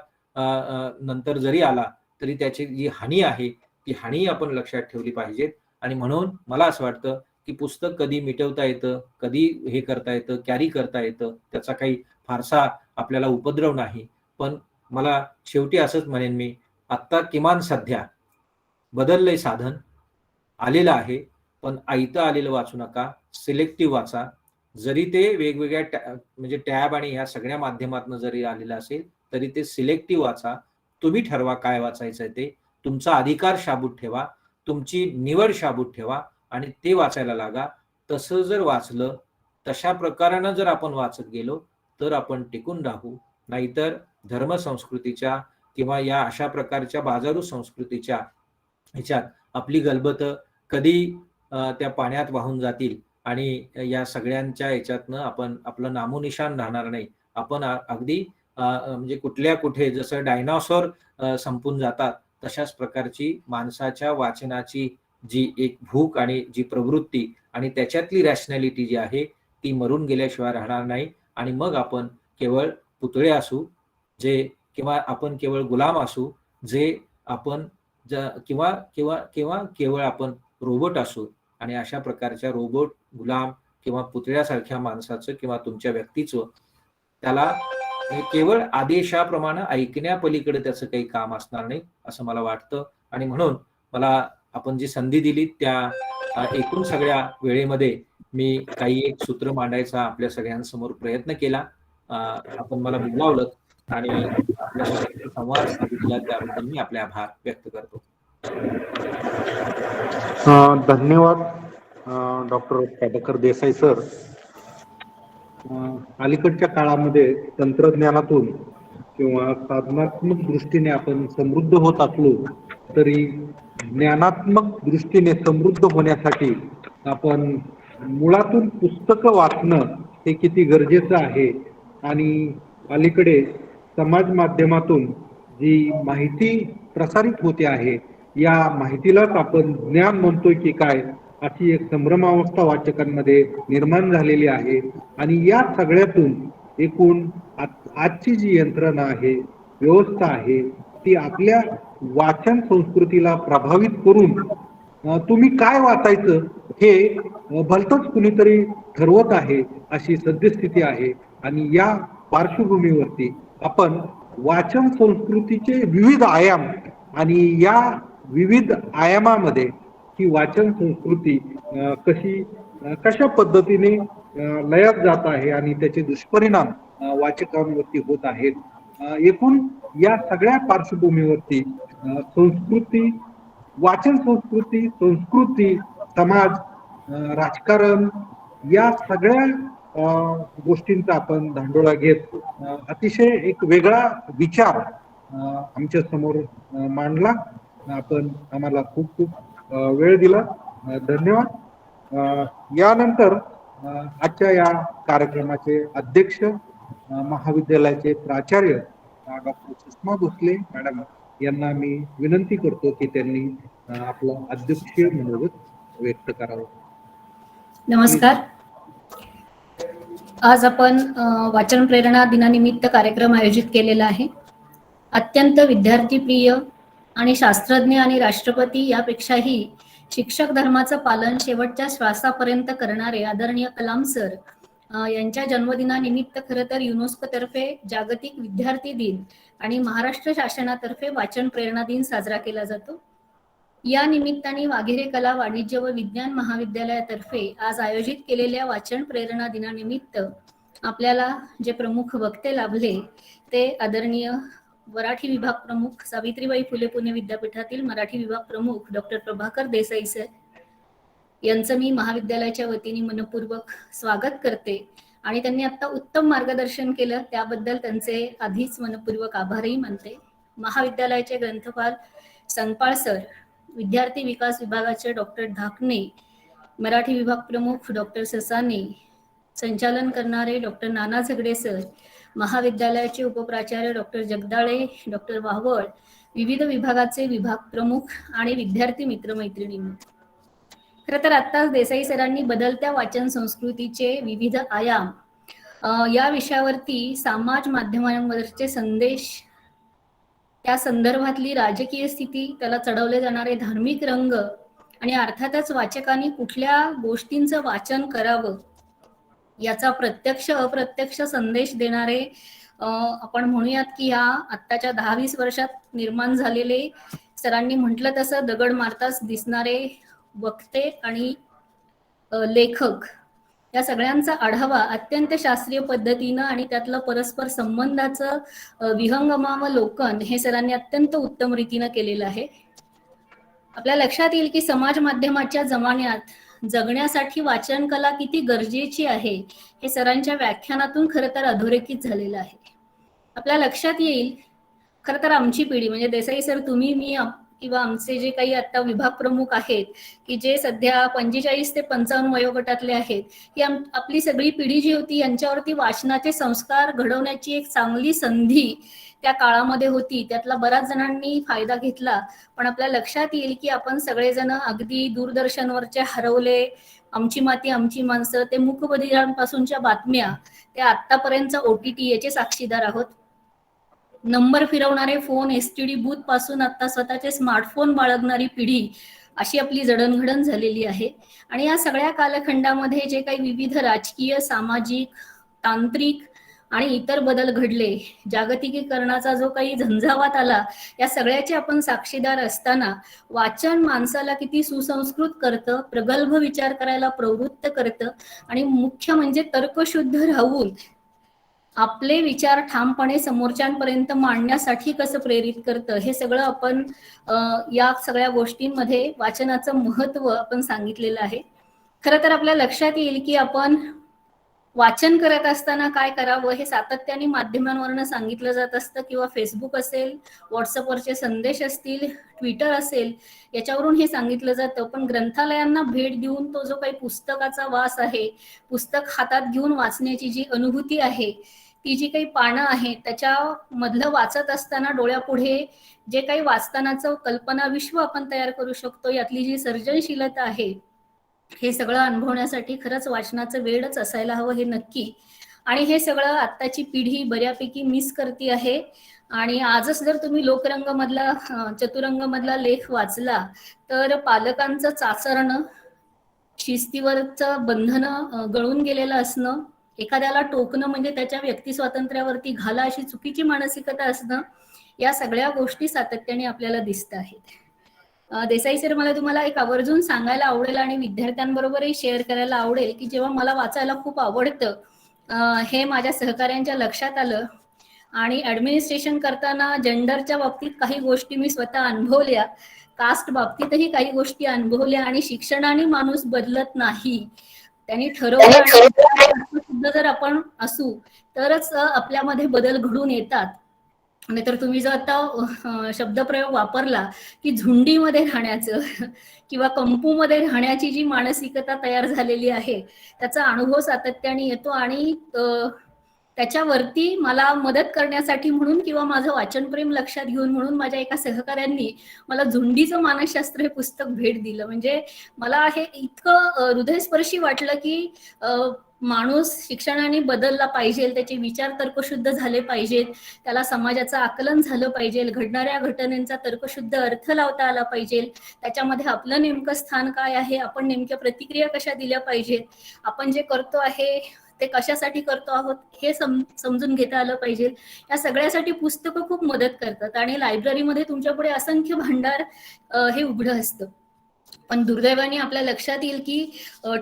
नंतर जरी आला तरी त्याची जी हानी आहे ती हानी आपण लक्षात ठेवली पाहिजेत. आणि म्हणून मला असं वाटतं की पुस्तक कधी मिटवता येतं, कधी हे करता येतं, कॅरी करता येतं, त्याचा काही फारसा आपल्याला उपद्रव नाही. पण मला शेवटी असंच म्हणेन मी, आत्ता किमान सध्या बदललंय साधन, आलेलं आहे, पण आयतं आलेलं वाचू नका, सिलेक्टिव्ह वाचा. जरी ते वेगवेगळ्या म्हणजे टॅब आणि ह्या सगळ्या माध्यमातून जरी आलेलं असेल तरी ते सिलेक्टिव्ह वाचा. तुम्ही ठरवा काय वाचायचंय ते, तुमचा अधिकार शाबूत ठेवा, तुमची निवड शाबूत ठेवा आणि ते वाचायला लागा. तसं जर वाचलं, तशा प्रकारानं जर आपण वाचत गेलो तर आपण टिकून राहू. नाहीतर धर्मसंस्कृतीच्या किंवा या अशा प्रकारच्या बाजारू संस्कृतीच्या ह्याच्यात आपली गलबत कधी त्या पाण्यात वाहून जातील आणि या सगळ्यांच्या ह्याच्यातनं आपण आपलं नामोनिशान राहणार नाही. आपण अगदी म्हणजे कुठे जसं डायनासॉर संपून जातात तशाच प्रकारची माणसाच्या वाचनाची जी एक भूक आणि जी प्रवृत्ती आणि त्याच्यातली रॅशनॅलिटी जी आहे ती मरून गेल्याशिवाय राहणार नाही. आणि मग आपण केवळ पुतळे असू जे किंवा आपण केवळ गुलाम असू जे आपण किंवा किंवा किंवा केवळ आपण रोबोट असू. आणि अशा प्रकारच्या रोबोट, गुलाम किंवा पुतळ्यासारख्या माणसाचं किंवा तुमच्या व्यक्तीचं त्याला केवळ आदेशाप्रमाणे ऐकण्यापलीकडे त्याचं काही काम असणार नाही असं मला वाटतं. आणि म्हणून मला आपण जी संधी दिली त्या एकूण सगळ्या वेळेमध्ये मी काही एक सूत्र मांडायचा आपल्या सगळ्यांसमोर प्रयत्न केला. आपण मला बोलावलं आणि आपल्यासोबत संवाद साधला त्याबद्दल मी आपले आभार व्यक्त करतो. धन्यवाद डॉक्टर प्रभाकर देसाई सर. अलीकडच्या काळामध्ये तंत्रज्ञानातून किंवा साधनात्मक दृष्टीने आपण समृद्ध होत असलो तरी ज्ञानात्मक दृष्टीने समृद्ध होण्यासाठी आपण मुळातून पुस्तकं वाचणं हे किती गरजेचं आहे. आणि अलीकडे समाज माध्यमातून जी माहिती प्रसारित होते आहे या माहितीलाच आपण ज्ञान म्हणतोय की काय, अशी एक संभ्रमावस्था वाचकांमध्ये निर्माण झालेली आहे. आणि या सगळ्यातून एकूण आजची जी यंत्रणा आहे, व्यवस्था आहे, ती आपल्या वाचन संस्कृतीला प्रभावित करून तुम्ही काय वाचायचं हे भलतंच कुणीतरी ठरवत आहे, अशी सद्यस्थिती आहे. आणि या पार्श्वभूमीवरती आपण वाचन संस्कृतीचे विविध आयाम आणि या विविध आयामामध्ये ही वाचन संस्कृती कशा पद्धतीने लयात जात आहे आणि त्याचे दुष्परिणाम वाचकांवरती होत आहेत. एकूण या सगळ्या पार्श्वभूमीवरती संस्कृती, वाचन संस्कृती, संस्कृती, समाज, राजकारण या सगळ्या गोष्टींचा आपण धांडोळा घेत अतिशय एक वेगळा विचार आमच्या समोर मांडला. आपण आम्हाला खूप खूप वेळ दिला. धन्यवाद. यानंतर आजच्या या कार्यक्रमाचे अध्यक्ष महाविद्यालयाचे प्राचार्य डॉक्टर सुषमा भोसले मॅडम यांना मी विनंती करतो की त्यांनी आपलं अध्यक्षीय मनोगत व्यक्त करावं. नमस्कार. आज आपण वाचन प्रेरणा दिनानिमित्त कार्यक्रम आयोजित केलेला आहे. अत्यंत विद्यार्थीप्रिय आणि शास्त्रज्ञ आणि राष्ट्रपती यापेक्षाही शिक्षक धर्माचं पालन शेवटच्या श्वासापर्यंत करणारे आदरणीय कलाम सर यांच्या जन्मदिनानिमित्त खरं तर युनेस्को तर्फे जागतिक विद्यार्थी दिन आणि महाराष्ट्र शासनातर्फे वाचन प्रेरणा दिन साजरा केला जातो. या निमित्ताने वाघेरे कला, वाणिज्य व विज्ञान महाविद्यालयातर्फे आज आयोजित केलेल्या वाचन प्रेरणा दिनानिमित्त आपल्याला जे प्रमुख वक्ते लाभले ते आदरणीय मराठी विभाग प्रमुख सावित्रीबाई फुले पुणे विद्यापीठातील मराठी विभाग प्रमुख डॉक्टर प्रभाकर देसाई सर यांचं मी महाविद्यालयाच्या वतीने मनपूर्वक स्वागत करते. आणि त्यांनी आता उत्तम मार्गदर्शन केलं त्याबद्दल त्यांचे आधीच मनपूर्वक आभारही मानते. महाविद्यालयाचे ग्रंथपाल संपाळ सर, विद्यार्थी विकास विभागाचे डॉक्टर ढाकणे, मराठी विभाग प्रमुख डॉक्टर ससाने, संचालन करणारे डॉक्टर नाना झगडे सर, महाविद्यालयाचे उपप्राचार्य डॉक्टर जगदाळे, डॉक्टर वाहवळ, विविध विभागाचे विभाग प्रमुख आणि विद्यार्थी मित्रमैत्रिणींनो, खरं तर आत्ताच देसाई सरांनी बदलत्या वाचन संस्कृतीचे विविध आयाम या विषयावरती समाज माध्यमांवरचे संदेश, त्या संदर्भातली राजकीय स्थिती, त्याला चढवले जाणारे धार्मिक रंग आणि अर्थातच वाचकांनी कुठल्या गोष्टींचं वाचन करावं याचा प्रत्यक्ष अप्रत्यक्ष संदेश देणारे आपण म्हणूयात की या आत्ताच्या 10-20 वर्षात निर्माण झालेले, सरांनी म्हटलं तसं दगड मारताच दिसणारे वक्ते आणि लेखक, या सगळ्यांचा आढावा अत्यंत शास्त्रीय पद्धतीनं आणि त्यातलं परस्पर संबंधाचं विहंगमावलोकन हे सरांनी अत्यंत उत्तम रीतीनं केलेलं आहे. आपल्या लक्षात येईल की समाज माध्यमाच्या जमान्यात जगण्यासाठी वाचन कला किती गरजेची आहे हे सरांच्या व्याख्यानातून खरं तर अधोरेखित झालेलं आहे. आपल्या लक्षात येईल खरं तर आमची पिढी म्हणजे देसाई सर, तुम्ही, मी किंवा आमचे जे काही आता विभाग प्रमुख आहेत की जे सध्या 45 ते 55 वयोगटातले आहेत, ही आपली सगळी पिढी जी होती यांच्यावरती वाचनाचे संस्कार घडवण्याची एक चांगली संधी त्या काळामध्ये होती. त्यातला बऱ्याच जणांनी फायदा घेतला. पण आपल्या लक्षात येईल की आपण सगळेजण अगदी दूरदर्शनवरचे हरवले, आमची माती आमची माणसं, ते मूकबधिरांपासूनच्या बातम्या, त्या आतापर्यंतचा OTT याचे साक्षीदार आहोत. नंबर फिरवणारे फोन, STD बूथ पासून आता स्वतःचे स्मार्टफोन बाळगणारी पिढी, अशी आपली जडणघडण झालेली आहे. आणि या सगळ्या कालखंडामध्ये जे काही विविध राजकीय, सामाजिक, तांत्रिक आणि इतर बदल घडले, जागतिकीकरणाचा जो काही झंझावात आला, या सगळ्याचे आपण साक्षीदार असताना वाचन माणसाला किती सुसंस्कृत करतं, प्रगल्भ विचार करायला प्रवृत्त करतं आणि मुख्य म्हणजे तर्कशुद्ध राहून आपले विचार ठामपणे समोरच्यांपर्यंत मांडण्यासाठी कसं प्रेरित करतं, हे सगळं आपण या सगळ्या गोष्टींमध्ये वाचनाचं महत्व आपण सांगितलेलं आहे. खरं तर आपल्या लक्षात येईल की आपण वाचन करत असताना काय करावं हे सातत्याने माध्यमांवरनं सांगितलं जात असतं, किंवा फेसबुक असेल, व्हॉट्सअपवरचे संदेश असतील, ट्विटर असेल, याच्यावरून हे सांगितलं जातं. पण ग्रंथालयांना भेट देऊन तो जो काही पुस्तकाचा वास आहे, पुस्तक हातात घेऊन वाचण्याची जी अनुभूती आहे, ती जी काही पानं आहेत त्याच्यामधलं वाचत असताना डोळ्यापुढे जे काही वाचतानाचं कल्पना विश्व आपण तयार करू शकतो, यातली जी सर्जनशीलता आहे, हे सगळं अनुभवण्यासाठी खरंच वाचनाचं वेळच असायला हवं, हे नक्की. आणि हे सगळं आत्ताची पिढी बऱ्यापैकी मिस करते आहे. आणि आजच जर तुम्ही लोकरंग मधला चतुरंग मधला लेख वाचला तर पालकांचं चाचरणं, शिस्तीवरचं बंधन गळून गेलेलं असणं, एखाद्याला टोकणं म्हणजे त्याच्या व्यक्ती स्वातंत्र्यावरती घाला अशी चुकीची मानसिकता असणं, या सगळ्या गोष्टी सातत्याने आपल्याला दिसत आहेत. देसाई सर, मला तुम्हाला एक आवर्जून सांगायला आवडेल आणि विद्यार्थ्यांबरोबरही शेअर करायला आवडेल की जेव्हा मला वाचायला खूप आवडतं, हे माझ्या सहकाऱ्यांच्या लक्षात आलं आणि ऍडमिनिस्ट्रेशन करताना जेंडरच्या बाबतीत काही गोष्टी मी स्वतः अनुभवल्या, कास्ट बाबतीतही काही गोष्टी अनुभवल्या. आणि शिक्षणाने माणूस बदलत नाही, त्यांनी ठरवलं सुद्धा जर आपण असू तरच आपल्यामध्ये बदल घडून येतात. नाहीतर तुम्ही जर आता शब्दप्रयोग वापरला की झुंडीमध्ये राहण्याचं किंवा कंपूमध्ये राहण्याची जी मानसिकता तयार झालेली आहे त्याचा अनुभव सातत्याने येतो. आणि त्याच्यावरती मला मदत करण्यासाठी म्हणून किंवा माझं वाचनप्रेम लक्षात घेऊन म्हणून माझ्या एका सहकाऱ्यांनी मला झुंडीचं मानसशास्त्र हे पुस्तक भेट दिलं. म्हणजे मला हे इतकं हृदयस्पर्शी वाटलं की माणूस शिक्षणाने बदलला पाहिजे, त्याचे विचार तर्कशुद्ध झाले पाहिजेत, त्याला समाजाचं आकलन झालं पाहिजे, घडणाऱ्या घटनांचा तर्कशुद्ध अर्थ लावता आला पाहिजे, त्याच्यामध्ये आपलं नेमकं स्थान काय आहे, आपण नेमक्या प्रतिक्रिया कशा दिल्या पाहिजेत, आपण जे करतो आहे ते कशासाठी करतो आहोत हे समजून घेता आलं पाहिजे. या सगळ्यासाठी पुस्तकं खूप मदत करतात आणि लायब्ररीमध्ये तुमच्यापुढे असंख्य भांडार हे उघडं असतं. पण दुर्दैवाने आपल्या लक्षात येईल की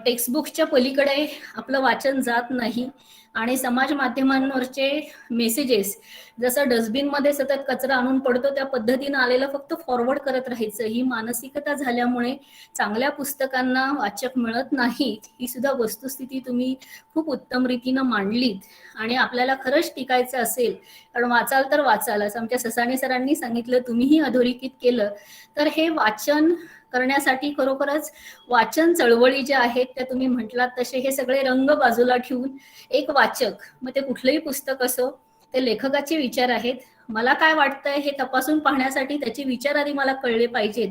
टेक्स्टबुक्सच्या पलीकडे आपलं वाचन जात नाही आणि समाज माध्यमांवरचे मेसेजेस जसं डस्टबिन मध्ये सतत कचरा आणून पडतो त्या पद्धतीनं आलेलं फक्त फॉरवर्ड करत राहायचं, ही मानसिकता झाल्यामुळे चांगल्या पुस्तकांना वाचक मिळत नाहीत. ही सुद्धा वस्तुस्थिती तुम्ही खूप उत्तम रीतीनं मांडलीत. आणि आपल्याला खरंच टिकायचं असेल, कारण वाचाल तर वाचाल असं आमच्या ससाणे सरांनी सांगितलं, तुम्हीही अधोरेखित केलं, तर हे वाचन करण्यासाठी खरोखरच वाचन चळवळी ज्या आहेत त्या तुम्ही म्हटलात तसे हे सगळे रंग बाजूला ठेवून एक वाचक, मग ते कुठलंही पुस्तक असो, ते लेखकाचे विचार आहेत, मला काय वाटतंय हे तपासून पाहण्यासाठी त्याचे विचार आधी मला कळले पाहिजेत,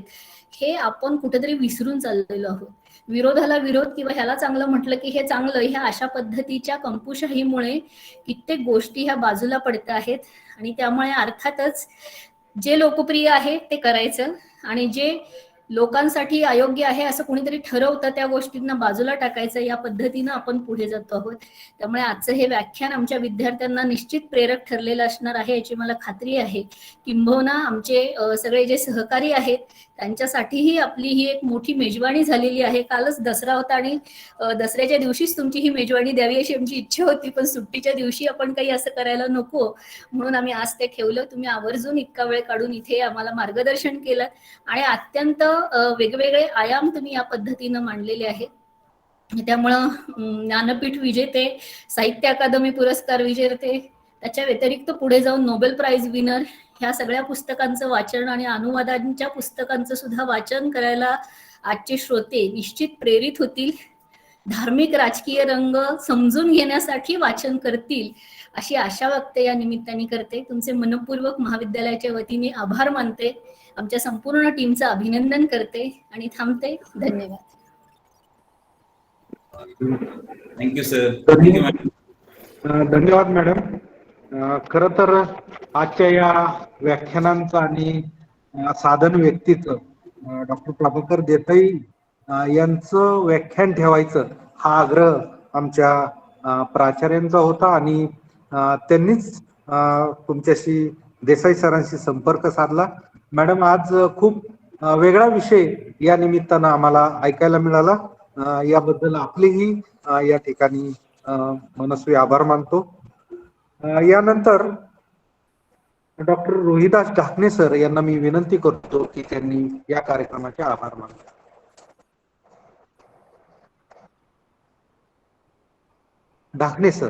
हे आपण कुठेतरी विसरून चाललेलो आहोत. विरोधाला विरोध किंवा ह्याला चांगलं म्हटलं की हे चांगलं, ह्या अशा पद्धतीच्या कंपुशाहीमुळे कित्येक गोष्टी ह्या बाजूला पडत आहेत. आणि त्यामुळे अर्थातच जे लोकप्रिय आहे ते करायचं आणि जे लोकांसाठी अयोग्य आहे असं कोणीतरी ठरवतं त्या गोष्टींना बाजूला टाकायचं, या पद्धतीनं आपण पुढे जातो आहोत. त्यामुळे आजचं हे व्याख्यान आमच्या विद्यार्थ्यांना निश्चित प्रेरक ठरलेलं असणार आहे याची मला खात्री आहे. किंबहुना आमचे सगळे जे सहकारी आहेत त्यांच्यासाठीही आपली ही एक मोठी मेजवानी झालेली आहे. कालच दसरा होता आणि दसऱ्याच्या दिवशीच तुमची ही मेजवानी द्यावी अशी आमची इच्छा होती, पण सुट्टीच्या दिवशी आपण काही असं करायला नको म्हणून आम्ही आज ते ठेवलं. तुम्ही आवर्जून इतका वेळ काढून इथे आम्हाला मार्गदर्शन केलं आणि अत्यंत वेगवेगळे आयाम तुम्ही या पद्धतीनं मांडलेले आहेत. त्यामुळं ज्ञानपीठ विजेते, साहित्य अकादमी पुरस्कार विजेते, त्याच्या व्यतिरिक्त पुढे जाऊन नोबेल प्राइज विनर, ह्या सगळ्या पुस्तकांचं वाचन आणि अनुवादांच्या पुस्तकांचं सुद्धा वाचन करायला आजचे श्रोते निश्चित प्रेरित होतील, धार्मिक राजकीय रंग समजून घेण्यासाठी वाचन करतील अशी आशा व्यक्त या निमित्ताने करते. तुमचे मनपूर्वक महाविद्यालयाच्या वतीने आभार मानते, आमच्या संपूर्ण टीमचं अभिनंदन करते आणि थांबते. धन्यवाद. Thank you sir. धन्यवाद मॅडम. खर तर आजच्या या व्याख्यानांचं आणि साधन व्यक्तीचं डॉक्टर प्रभाकर देसाई यांचं व्याख्यान ठेवायचं हा आग्रह आमच्या प्राचार्यांचा होता आणि त्यांनीच तुमच्याशी देसाई सरांशी संपर्क साधला. मॅडम, आज खूप वेगळा विषय या निमित्तानं आम्हाला ऐकायला मिळाला, याबद्दल आपलेही या ठिकाणी मनस्वी आभार मानतो. यानंतर डॉक्टर रोहिदास ढाकणे सर यांना मी विनंती करतो की त्यांनी या कार्यक्रमाचे आभार मानले. ढाकणे सर.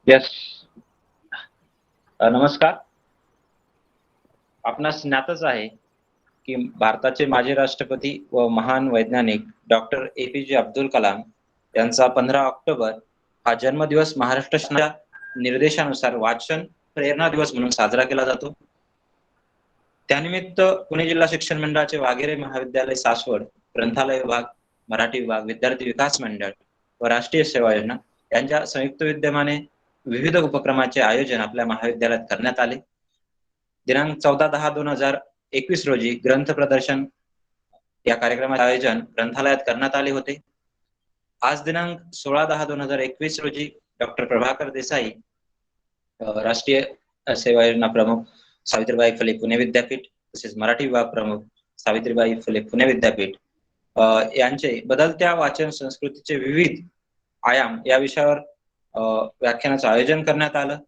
यस, नमस्कार. आपणास ज्ञातच आहे की भारताचे माजी राष्ट्रपती व महान वैज्ञानिक डॉक्टर APJ अब्दुल कलाम यांचा 15 ऑक्टोबर हा जन्मदिवस महाराष्ट्र निर्देशानुसार वाचन प्रेरणा दिवस म्हणून साजरा केला जातो. त्यानिमित्त पुणे जिल्हा शिक्षण मंडळाचे वाघेरे महाविद्यालय सासवड, ग्रंथालय विभाग, मराठी विभाग, विद्यार्थी विकास मंडळ व राष्ट्रीय सेवा योजना यांच्या संयुक्त विद्यमाने विविध उपक्रमाचे आयोजन आपल्या महाविद्यालयात करण्यात आले. दिनांक 14/10/2021 रोजी ग्रंथ प्रदर्शन या कार्यक्रमाचे आयोजन ग्रंथालयात करण्यात आले होते. आज दिनांक 16/10/2021 रोजी डॉक्टर प्रभाकर देसाई, राष्ट्रीय सेवा योजना प्रमुख, सावित्रीबाई फुले पुणे विद्यापीठ, तसेच मराठी विभाग प्रमुख, सावित्रीबाई फुले पुणे विद्यापीठ यांचे बदलत्या वाचन संस्कृतीचे विविध आयाम या विषयावर व्याख्यानाचं आयोजन करण्यात आलं.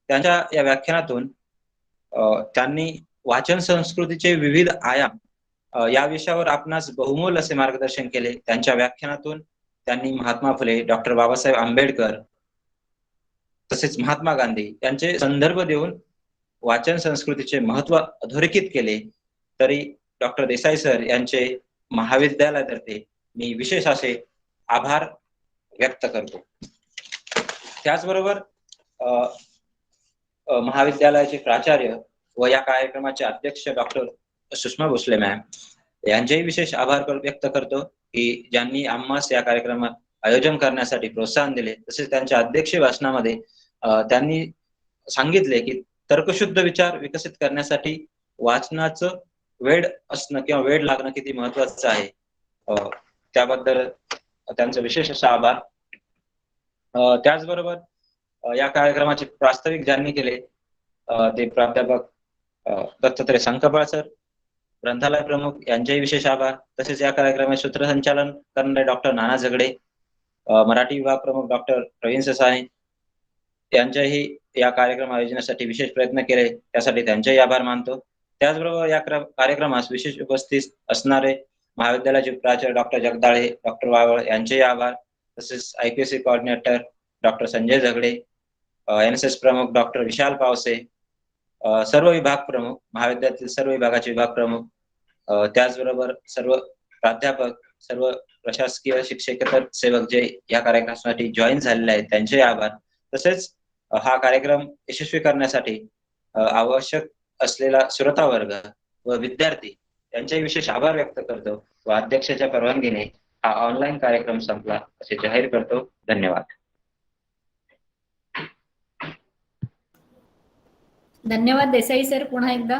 त्यांच्या या व्याख्यानातून त्यांनी वाचन संस्कृतीचे विविध आयाम या विषयावर आपणास बहुमोल असे मार्गदर्शन केले. त्यांच्या व्याख्यानातून त्यांनी महात्मा फुले, डॉक्टर बाबासाहेब आंबेडकर तसेच महात्मा गांधी यांचे संदर्भ देऊन वाचन संस्कृतीचे महत्व अधोरेखित केले. तरी डॉक्टर देसाई सर यांचे महाविद्यालयातर्फे मी विशेष असे आभार व्यक्त करतो. त्याचबरोबर महाविद्यालयाचे प्राचार्य व या कार्यक्रमाचे अध्यक्ष डॉक्टर सुषमा भोसले मॅम यांचेही विशेष आभार व्यक्त करतो की ज्यांनी आम्हास या कार्यक्रमात आयोजन करण्यासाठी प्रोत्साहन दिले. तसेच त्यांच्या अध्यक्षीय भाषणामध्ये त्यांनी सांगितले की तर्कशुद्ध विचार विकसित करण्यासाठी वाचनाचं वेळ असणं किंवा वेळ लागणं किती महत्वाचं आहे. त्याबद्दल त्यांचा विशेष असा आभार. त्याचबरोबर या कार्यक्रमाचे प्रास्ताविक ज्यांनी केले ते प्राध्यापक दत्तात्रय संकपाळ सर, ग्रंथालय प्रमुख यांचेही विशेष आभार. तसेच या कार्यक्रमाचे सूत्रसंचालन करणारे डॉक्टर नाना झगडे, मराठी विभाग प्रमुख डॉक्टर प्रवीण ससाणे यांच्याही या कार्यक्रम आयोजनासाठी विशेष प्रयत्न केले, त्यासाठी त्यांचेही आभार मानतो. त्याचबरोबर या कार्यक्रमास विशेष उपस्थित असणारे महाविद्यालयाचे प्राचार्य डॉक्टर जगदाळे, डॉक्टर वावळ यांचेही आभार. तसेच IPSC कोऑर्डिनेटर डॉक्टर संजय झगडे, NSS प्रमुख डॉक्टर विशाल पावसे, सर्व विभाग प्रमुख, महाविद्यालयातील सर्व विभागाचे विभाग प्रमुख, त्याचबरोबर सर्व प्राध्यापक, सर्व प्रशासकीय शिक्षकेतर सेवक जे या कार्यक्रमासाठी जॉईन झालेले आहेत त्यांचे आभार. तसेच हा कार्यक्रम यशस्वी करण्यासाठी आवश्यक असलेला श्रोता वर्ग व विद्यार्थी यांचे विशेष आभार व्यक्त करतो व अध्यक्षाच्या परवानगीने हा ऑनलाईन कार्यक्रम संपला असे जाहीर करतो. धन्यवाद. धन्यवाद देसाई सर पुन्हा एकदा.